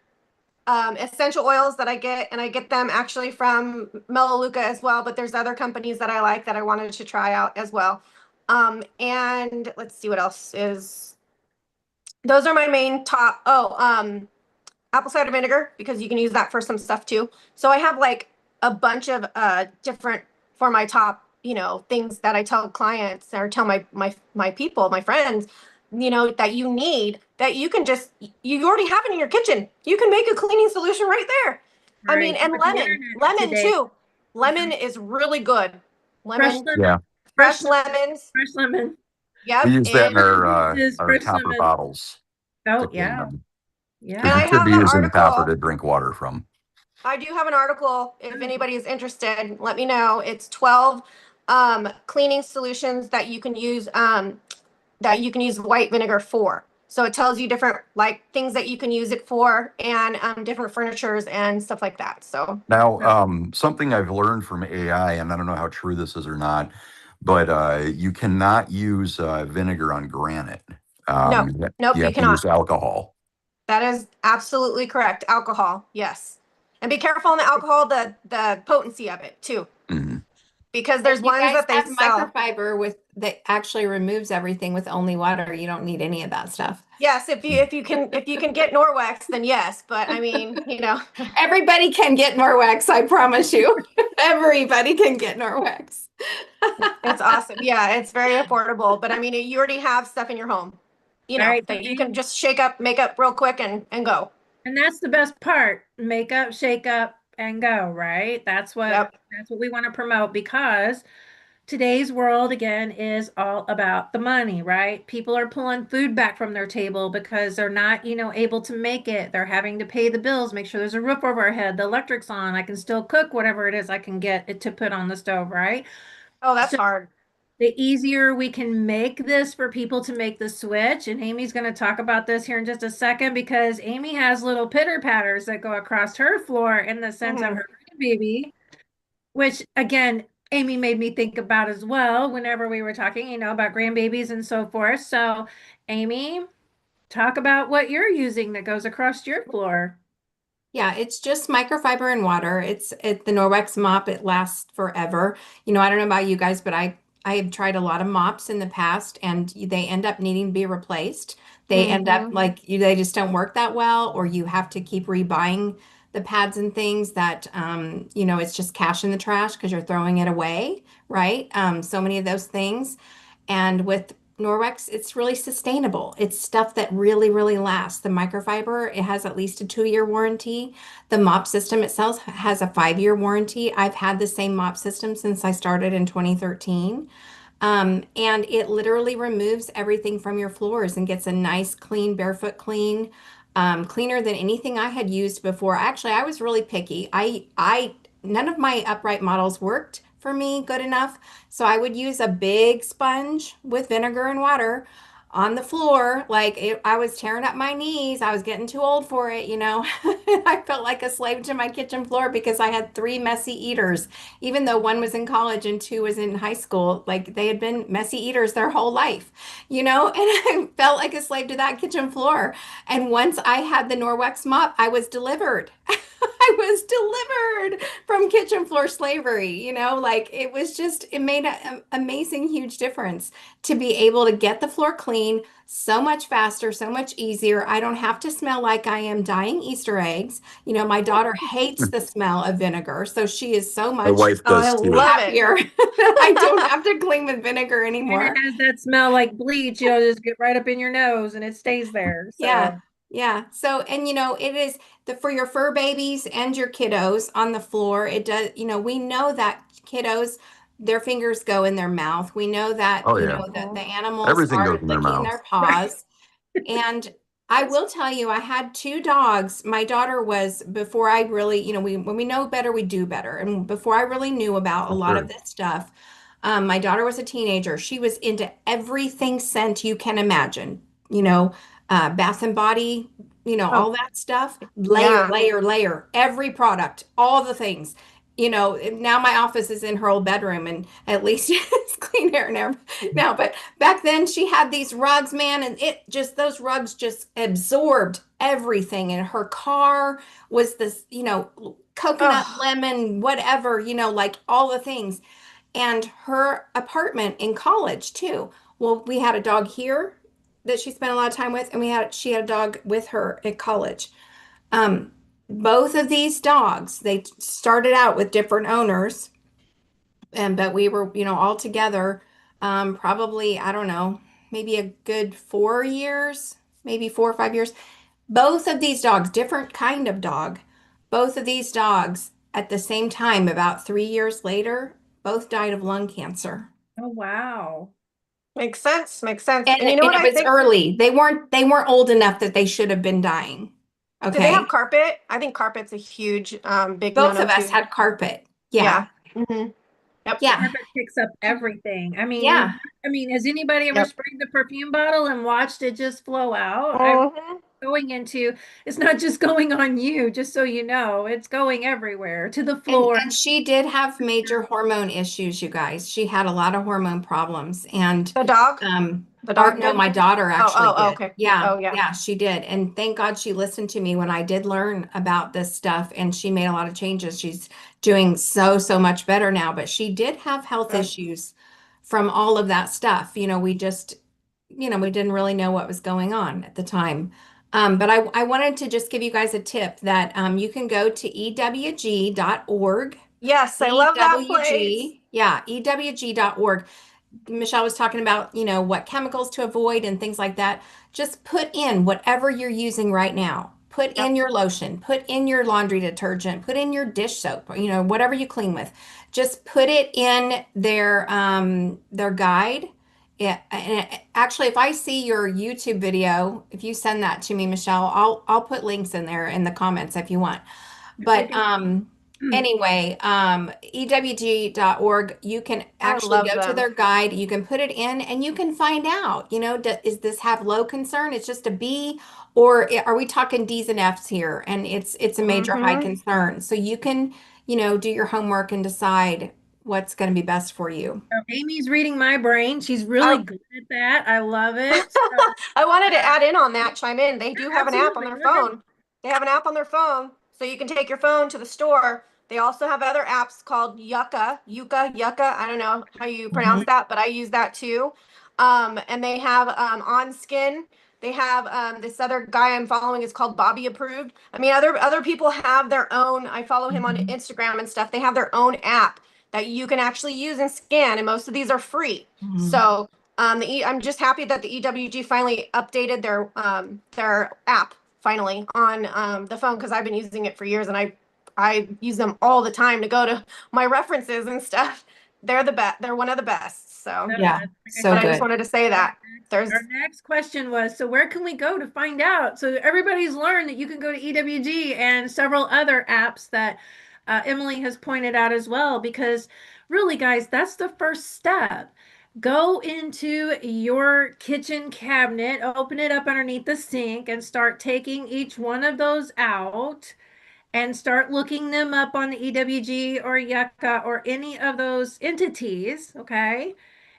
essential oils that I get, and I get them actually from Melaleuca as well. But there's other companies that I like that I wanted to try out as well. And let's see what else is. Those are my main top. Oh, apple cider vinegar because you can use that for some stuff too. So I have like a bunch of different for my top, things that I tell clients or tell my people, my friends, that you need that you can just you already have it in your kitchen. You can make a cleaning solution right there. I mean, Right. and With the lemon, internet lemon today. too. Lemon is really good. Fresh Lemon, lemon. Yeah, fresh lemons. Fresh lemon. Yep. we use that in Is our fresh copper lemon. bottles to Oh, clean yeah. them Yeah. And because I you should have be an using copper article. to drink water from. I do have an article. If anybody is interested, let me know. It's 12 cleaning solutions that you can use white vinegar for. So it tells you different like things that you can use it for and different furnitures and stuff like that. So Now, something I've learned from AI, and I don't know how true this is or not, but you cannot use vinegar on granite. no, nope, You you have to use cannot. alcohol. That is absolutely correct. Alcohol, yes. And be careful on the alcohol, the potency of it too. Mhm. Because If there's you ones guys that they have sell. microfiber with that actually removes everything with only water, you don't need any of that stuff. Yes, if you can get Norwex, then yes. But I mean, Everybody can get Norwex, I promise you. Everybody can get Norwex. it's awesome. Yeah, it's very affordable. But I mean, you already have stuff in your home, All right. that you can just make up real quick and go. And that's the best part. Make up, shake up, and go, right? Yep. That's what we want to promote because today's world again is all about the money, right? People are pulling food back from their table because they're not, able to make it. They're having to pay the bills, make sure there's a roof over our head, the electric's on, I can still cook whatever it is I can get it to put on the stove, right? Oh, that's So hard. the easier we can make this for people to make the switch, and Amy's going to talk about this here in just a second because Amy has little pitter patters that go across her floor in the sense of Mhm. her baby, which again, Amy made me think about as well whenever we were talking, about grandbabies and so forth. So, Amy, talk about what you're using that goes across your floor. Yeah, it's just microfiber and water. The Norwex mop, it lasts forever. I don't know about you guys, but I have tried a lot of mops in the past and they end up needing to be replaced. They end up Mhm. like they just don't work that well, or you have to keep rebuying the pads and things that it's just cash in the trash because you're throwing it away, right? So many of those things. And with Norwex, it's really sustainable. It's stuff that really, really lasts. The microfiber, it has at least a 2-year warranty. The mop system itself has a 5-year warranty. I've had the same mop system since I started in 2013. And it literally removes everything from your floors and gets a nice, clean, barefoot clean, cleaner than anything I had used before. Actually, I was really picky. None of my upright models worked for me good enough. So I would use a big sponge with vinegar and water on the floor. I was tearing up my knees. I was getting too old for it. I felt like a slave to my kitchen floor because I had 3 messy eaters, even though one was in college and 2 was in high school. Like they had been messy eaters their whole life, and I felt like a slave to that kitchen floor. And once I had the Norwex mop, I was delivered. I was delivered from kitchen floor slavery, like it made an amazing, huge difference to be able to get the floor clean so much faster, so much easier. I don't have to smell like I am dyeing Easter eggs. My daughter hates the smell of vinegar, so she is so My much wife Oh, I does too. love it. happier that I don't have to clean with vinegar And anymore. it has that smell like bleach, just get right up in your nose and it stays there. Yeah. So, Yeah. So, and it is for your fur babies and your kiddos on the floor. It does, we know that kiddos, their fingers go in their mouth. We know that, Oh yeah, that the Mhm. animals everything are goes in their licking mouth. their paws. And I will tell you, I had 2 dogs. My daughter was, before I really, when we know better, we do better. And before I really knew about a For lot of sure. this stuff, my daughter was a teenager. She was into everything scent you can imagine, you know, Bath and Body, Oh, all that stuff, layer, yeah. layer, layer, every product, all the things. Now my office is in her old bedroom and at least it's clean air now. But back then she had these rugs, man, and those rugs just absorbed everything. And her car was this, coconut, Oh, lemon, whatever, like all the things. And her apartment in college too. Well, we had a dog here that she spent a lot of time with, and she had a dog with her at college. Um, both of these dogs, they started out with different owners, but we were, all together, probably, I don't know, maybe a good 4 years, maybe 4 or 5 years. Both of these dogs, different kind of dog, both of these dogs at the same time, about 3 years later, both died of lung cancer. Oh, wow. Makes sense. Makes sense. And, And you know and what it I was think? early. They weren't old enough that they should have been dying. Did they have Okay. carpet? I think carpet's a huge, big Both no-no of us too. had carpet. Yeah. Yeah. Hmm. Yep. Yeah. Carpet picks up everything. I mean, Yeah. has anybody ever Yep. sprayed the perfume bottle and watched it just flow out? Mhm. Going into, it's not just going on you, just so you know, it's going everywhere to the And floor. and she did have major hormone issues, you guys. She had a lot of hormone problems. And The dog? um The or dog no, did? my daughter Oh, actually oh, oh, did. okay. Yeah, Oh, yeah. yeah, she did. And thank God she listened to me when I did learn about this stuff, and she made a lot of changes. She's doing so much better now, but she did have health Good. issues from all of that stuff. We didn't really know what was going on at the time. But I wanted to just give you guys a tip that you can go to ewg.org. Yes, I love that place. Ewg.org. Michelle was talking about, what chemicals to avoid and things like that. Just put in whatever you're using right now. Put Yep. in your lotion, put in your laundry detergent, put in your dish soap, whatever you clean with. Just put it in their guide. Yeah, and actually, if I see your YouTube video, if you send that to me, Michelle, I'll put links in there in the comments if you want. But anyway, ewg.org, you can I actually love go to them. their guide, you can put it in, and you can find out, is this have low concern? It's just a B, or are we talking D's and F's here? And it's a major high Hmm. concern. So you can, do your homework and decide what's going to be best for you. Amy's reading my brain. She's really I, good at that. I love it. So, I wanted to add in on that, chime in. They do have an app on absolutely. their Go ahead. phone. They have an app on their phone, so you can take your phone to the store. They also have other apps called Yuka. I don't know how you pronounce Mhm. that, but I use that too. And they have On Skin. They have this other guy I'm following is called Bobby Approved. I mean, other people have their own. I follow him on Mhm. Instagram and stuff. They have their own app that you can actually use and scan, and most of these are free. Mhm. So I'm just happy that the EWG finally updated their app finally on the phone because I've been using it for years and I use them all the time to go to my references and stuff. They're the best. They're one of the best. So, So Yeah, good. Like I so but I said, just good. wanted to say that there's our next question was, so where can we go to find out? So everybody's learned that you can go to EWG and several other apps that Emily has pointed out as well, because really, guys, that's the first step. Go into your kitchen cabinet, open it up underneath the sink, and start taking each one of those out and start looking them up on the EWG or Yucca or any of those entities, okay?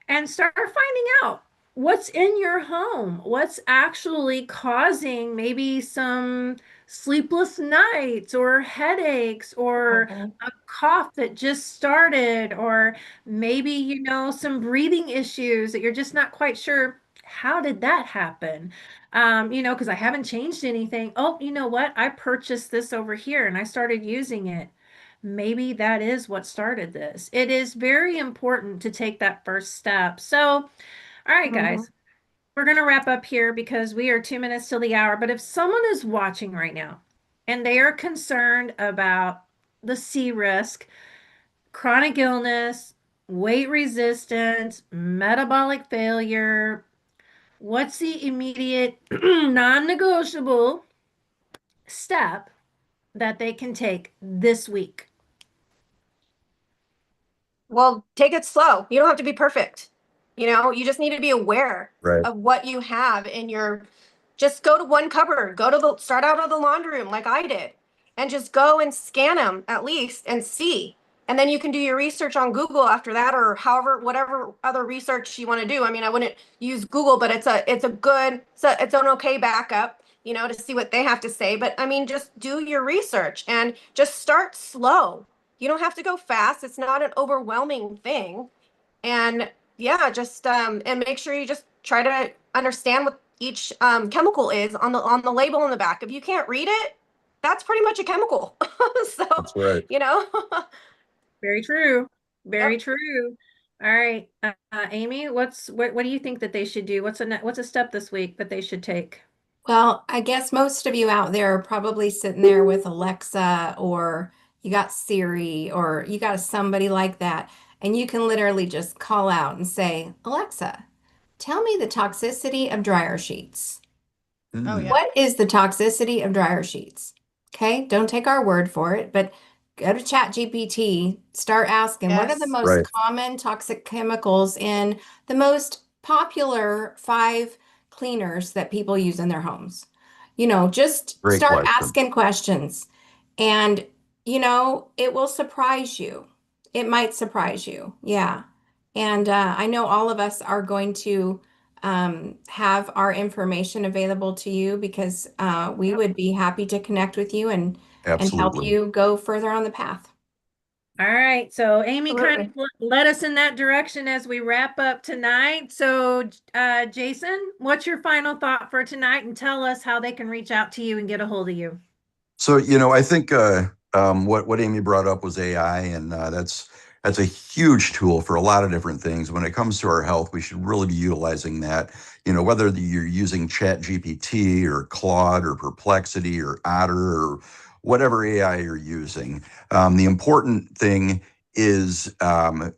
And start finding out what's in your home, what's actually causing maybe some sleepless nights or headaches or Mhm. a cough that just started, or maybe, some breathing issues that you're just not quite sure. How did that happen? Because I haven't changed anything. Oh, you know what? I purchased this over here and I started using it. Maybe that is what started this. It is very important to take that first step. So, all right, Mhm. guys, we're going to wrap up here because we are 2 minutes till the hour. But if someone is watching right now and they are concerned about the C risk, chronic illness, weight resistance, metabolic failure, what's the immediate non-negotiable step that they can take this week? Well, take it slow. You don't have to be perfect. You just need to be aware Right. of what you have in your. Just go to one cupboard. Start out of the laundry room like I did, and just go and scan them at least and see. And then you can do your research on Google after that, or however, whatever other research you want to do. I mean, I wouldn't use Google, but it's an okay backup, to see what they have to say. But I mean, just do your research and just start slow. You don't have to go fast. It's not an overwhelming thing. And yeah, just and make sure you just try to understand what each chemical is on the label in the back. If you can't read it, that's pretty much a chemical. So, That's right. you know. Very true. Very Yep. true. All right, Amy, what do you think that they should do? What's a step this week that they should take? Well, I guess most of you out there are probably sitting there with Alexa or, you got Siri, or you got somebody like that, and you can literally just call out and say, Alexa, tell me the toxicity of dryer sheets. Oh, Mm, yeah. What is the toxicity of dryer sheets? Okay, don't take our word for it, but go to ChatGPT, start asking what are the Yes. most right. common toxic chemicals in the most popular 5 cleaners that people use in their homes. Just Great start question. asking questions, and it will surprise you. It might surprise you. Yeah. And I know all of us are going to have our information available to you, because we Yep. would be happy to connect with you and help Absolutely. you go further on the path. All right. So Amy kind Absolutely. of led us in that direction as we wrap up tonight. So, Jason, what's your final thought for tonight? And tell us how they can reach out to you and get a hold of you. So, I think what Amy brought up was AI, and that's a huge tool for a lot of different things. When it comes to our health, we should really be utilizing that. Whether you're using Chat GPT or Claude or Perplexity or Otter or whatever AI you're using, the important thing is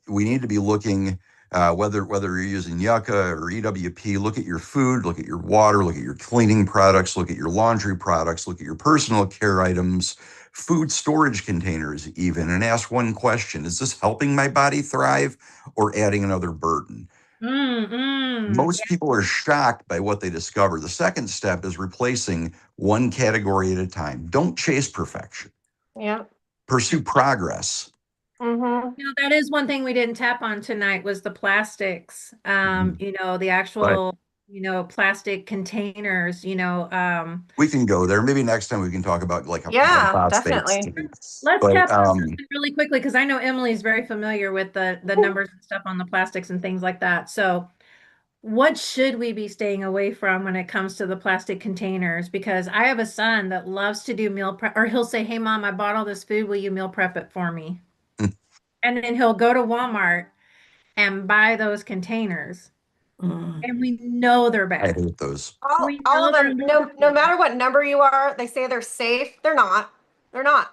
we need to be looking. Whether you're using Yucca or EWP, look at your food, look at your water, look at your cleaning products, look at your laundry products, look at your personal care items, food storage containers even, and ask one question: is this helping my body thrive or adding another burden? Yeah. Most people are shocked by what they discover. The second step is replacing one category at a time. Don't chase perfection. Yep. Pursue progress. Mm-hmm. That is one thing we didn't tap on tonight was the plastics. Mhm. The Right. actual, plastic containers, We can go there. Maybe next time we can talk about like Yeah, phosphates. definitely. let's But tap on something really quickly because I know Emily's very familiar with the numbers and stuff on the plastics and things like that. So what should we be staying away from when it comes to the plastic containers? Because I have a son that loves to do meal prep, or he'll say, "Hey, mom, I bought all this food. Will you meal prep it for me?" And then he'll go to Walmart and buy those containers. Mm. And we know they're I bad. hate those. We All know of they're them, no unhealthy. matter what number you are, they say they're safe. They're not. They're not.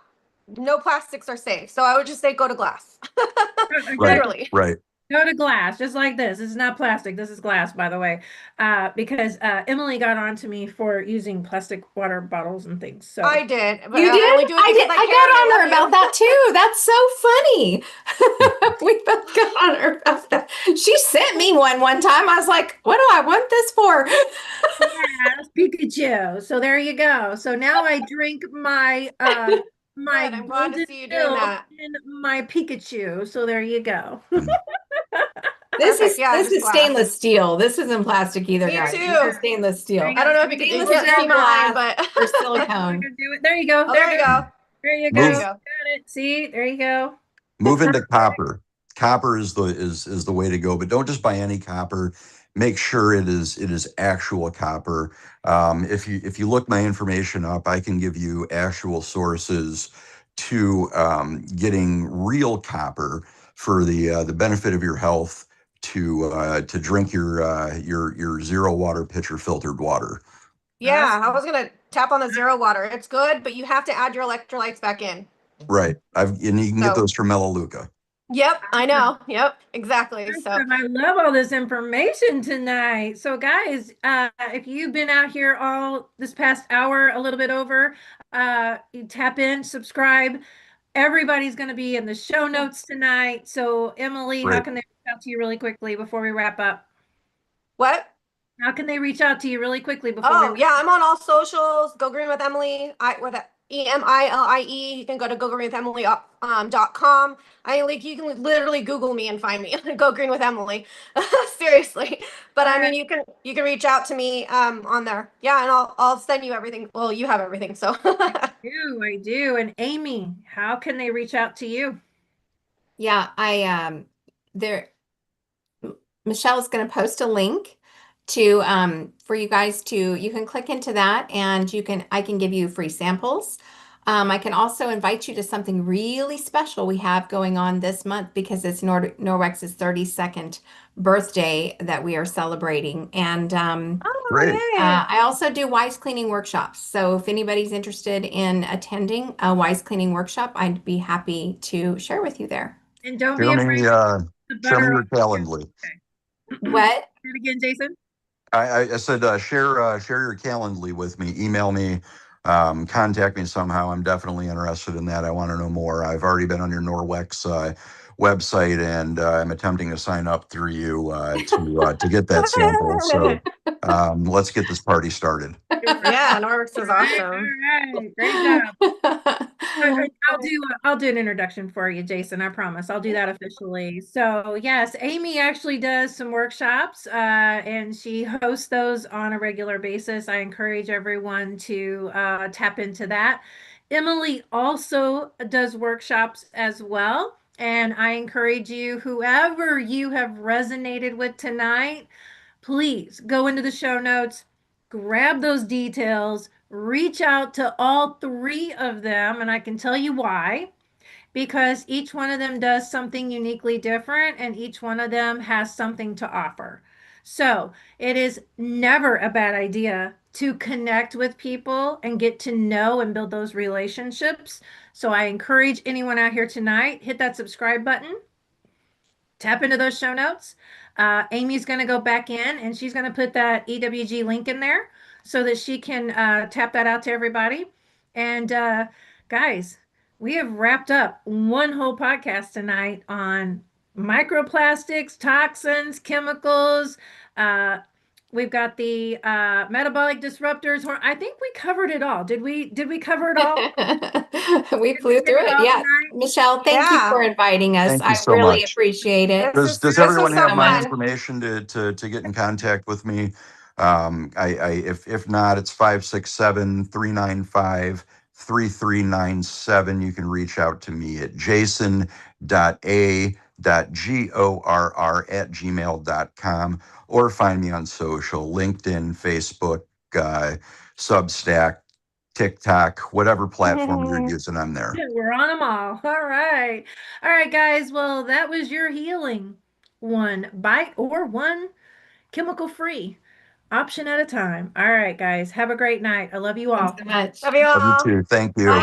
No plastics are safe. So I would just say go to glass. Right, Exactly. Literally. right. Go to glass, just like this. This is not plastic. This is glass, by the way. Because Emily got on to me for using plastic water bottles and things. So I did, but You I did? only do it I because did. I I care and got on I her about love that you. too. That's so funny. We both got on her about that. She sent me one time. I was like, what do I want this for? yes, Pikachu. So there you go. So now I drink my my Good. I'm glad to golden see you doing milk that. in my Pikachu. So there you go. Mm. This Perfect. is Yeah, this just is glass. stainless steel. This isn't plastic either, Me guys. There This you too. is go. stainless There you steel. I go. don't know So if you Stainless can't see steel, mine, glass, but or I silicone. can do it. There you go. oh, There there you goes. go. There you There go. you Move Got go. it. See, there you go. move into Perfect. copper. Copper is the way to go, but don't just buy any copper. Make sure it is actual copper. If you look my information up, I can give you actual sources to getting real copper for the benefit of your health, to drink your zero water pitcher filtered water. Yeah, I Awesome. was gonna tap on the zero water. It's good, but you have to add your electrolytes back in. Right. And you can get So, those from Melaleuca. yep, I Awesome. know. Yep, exactly. So, Awesome. I love all this information tonight. So, guys, if you've been out here all this past hour, a little bit over, you tap in, subscribe. Everybody's going to be in the show notes tonight. So, Emily, how Right. can they reach out to you really quickly before we wrap up? what? How can they reach out to you really quickly before we Oh, wrap yeah, up? I'm on all socials. Go Green with Emily. I with Emilie. You can go to gogreenwithemily.com. You can literally Google me and find me. Go Green with Emily. Seriously. But All I right. mean, you can reach out to me on there. Yeah, and I'll send you everything. Well, you have everything, so I do. And Amy, how can they reach out to you? Yeah, there Michelle's going to post a link to for you guys to you can click into that, and I can give you free samples. I can also invite you to something really special we have going on this month because it's Norwex's 32nd birthday that we are celebrating. And Oh, Great. yay. I also do wise cleaning workshops. So if anybody's interested in attending a wise cleaning workshop, I'd be happy to share with you there. And don't be Share afraid me, to uh, put the share me butter your on. Calendly. What? Say it again, Jason. I said share your Calendly with me. Email me, contact me somehow. I'm definitely interested in that. I want to know more. I've already been on your Norwex website, and I'm attempting to sign up through you to get that sample. So let's get this party started. Yeah, Norwex is awesome. All right, great job. I'll do an introduction for you, Jason. I promise. I'll do that officially. So yes, Amy actually does some workshops, and she hosts those on a regular basis. I encourage everyone to tap into that. Emily also does workshops as well, and I encourage you, whoever you have resonated with tonight, please go into the show notes, grab those details, reach out to all three of them, and I can tell you why. Because each one of them does something uniquely different and each one of them has something to offer. So it is never a bad idea to connect with people and get to know and build those relationships. So I encourage anyone out here tonight, hit that subscribe button, tap into those show notes. Amy's going to go back in and she's going to put that EWG link in there so that she can tap that out to everybody. And guys, we have wrapped up one whole podcast tonight on microplastics, toxins, chemicals. We've got the metabolic disruptors. I think we covered it all. Did we cover it all? We Did we flew hit through it it. all Yeah. tonight? Michelle, thank you for Yeah. inviting us. Thank you I so really much. appreciate it. Does This everyone was so have my fun. information to get in contact with me? If not, it's 567-395-3397. You can reach out to me at jason.a.gorr@gmail.com or find me on social, LinkedIn, Facebook, Substack, TikTok, whatever platform you're using, I'm there. We're on them all. All right. All right, guys. Well, that was your healing. One bite or one chemical free option at a time. All right, guys. Have a great night. I love you Thanks all. so much. Love you Love you all. too. Thank you. Bye.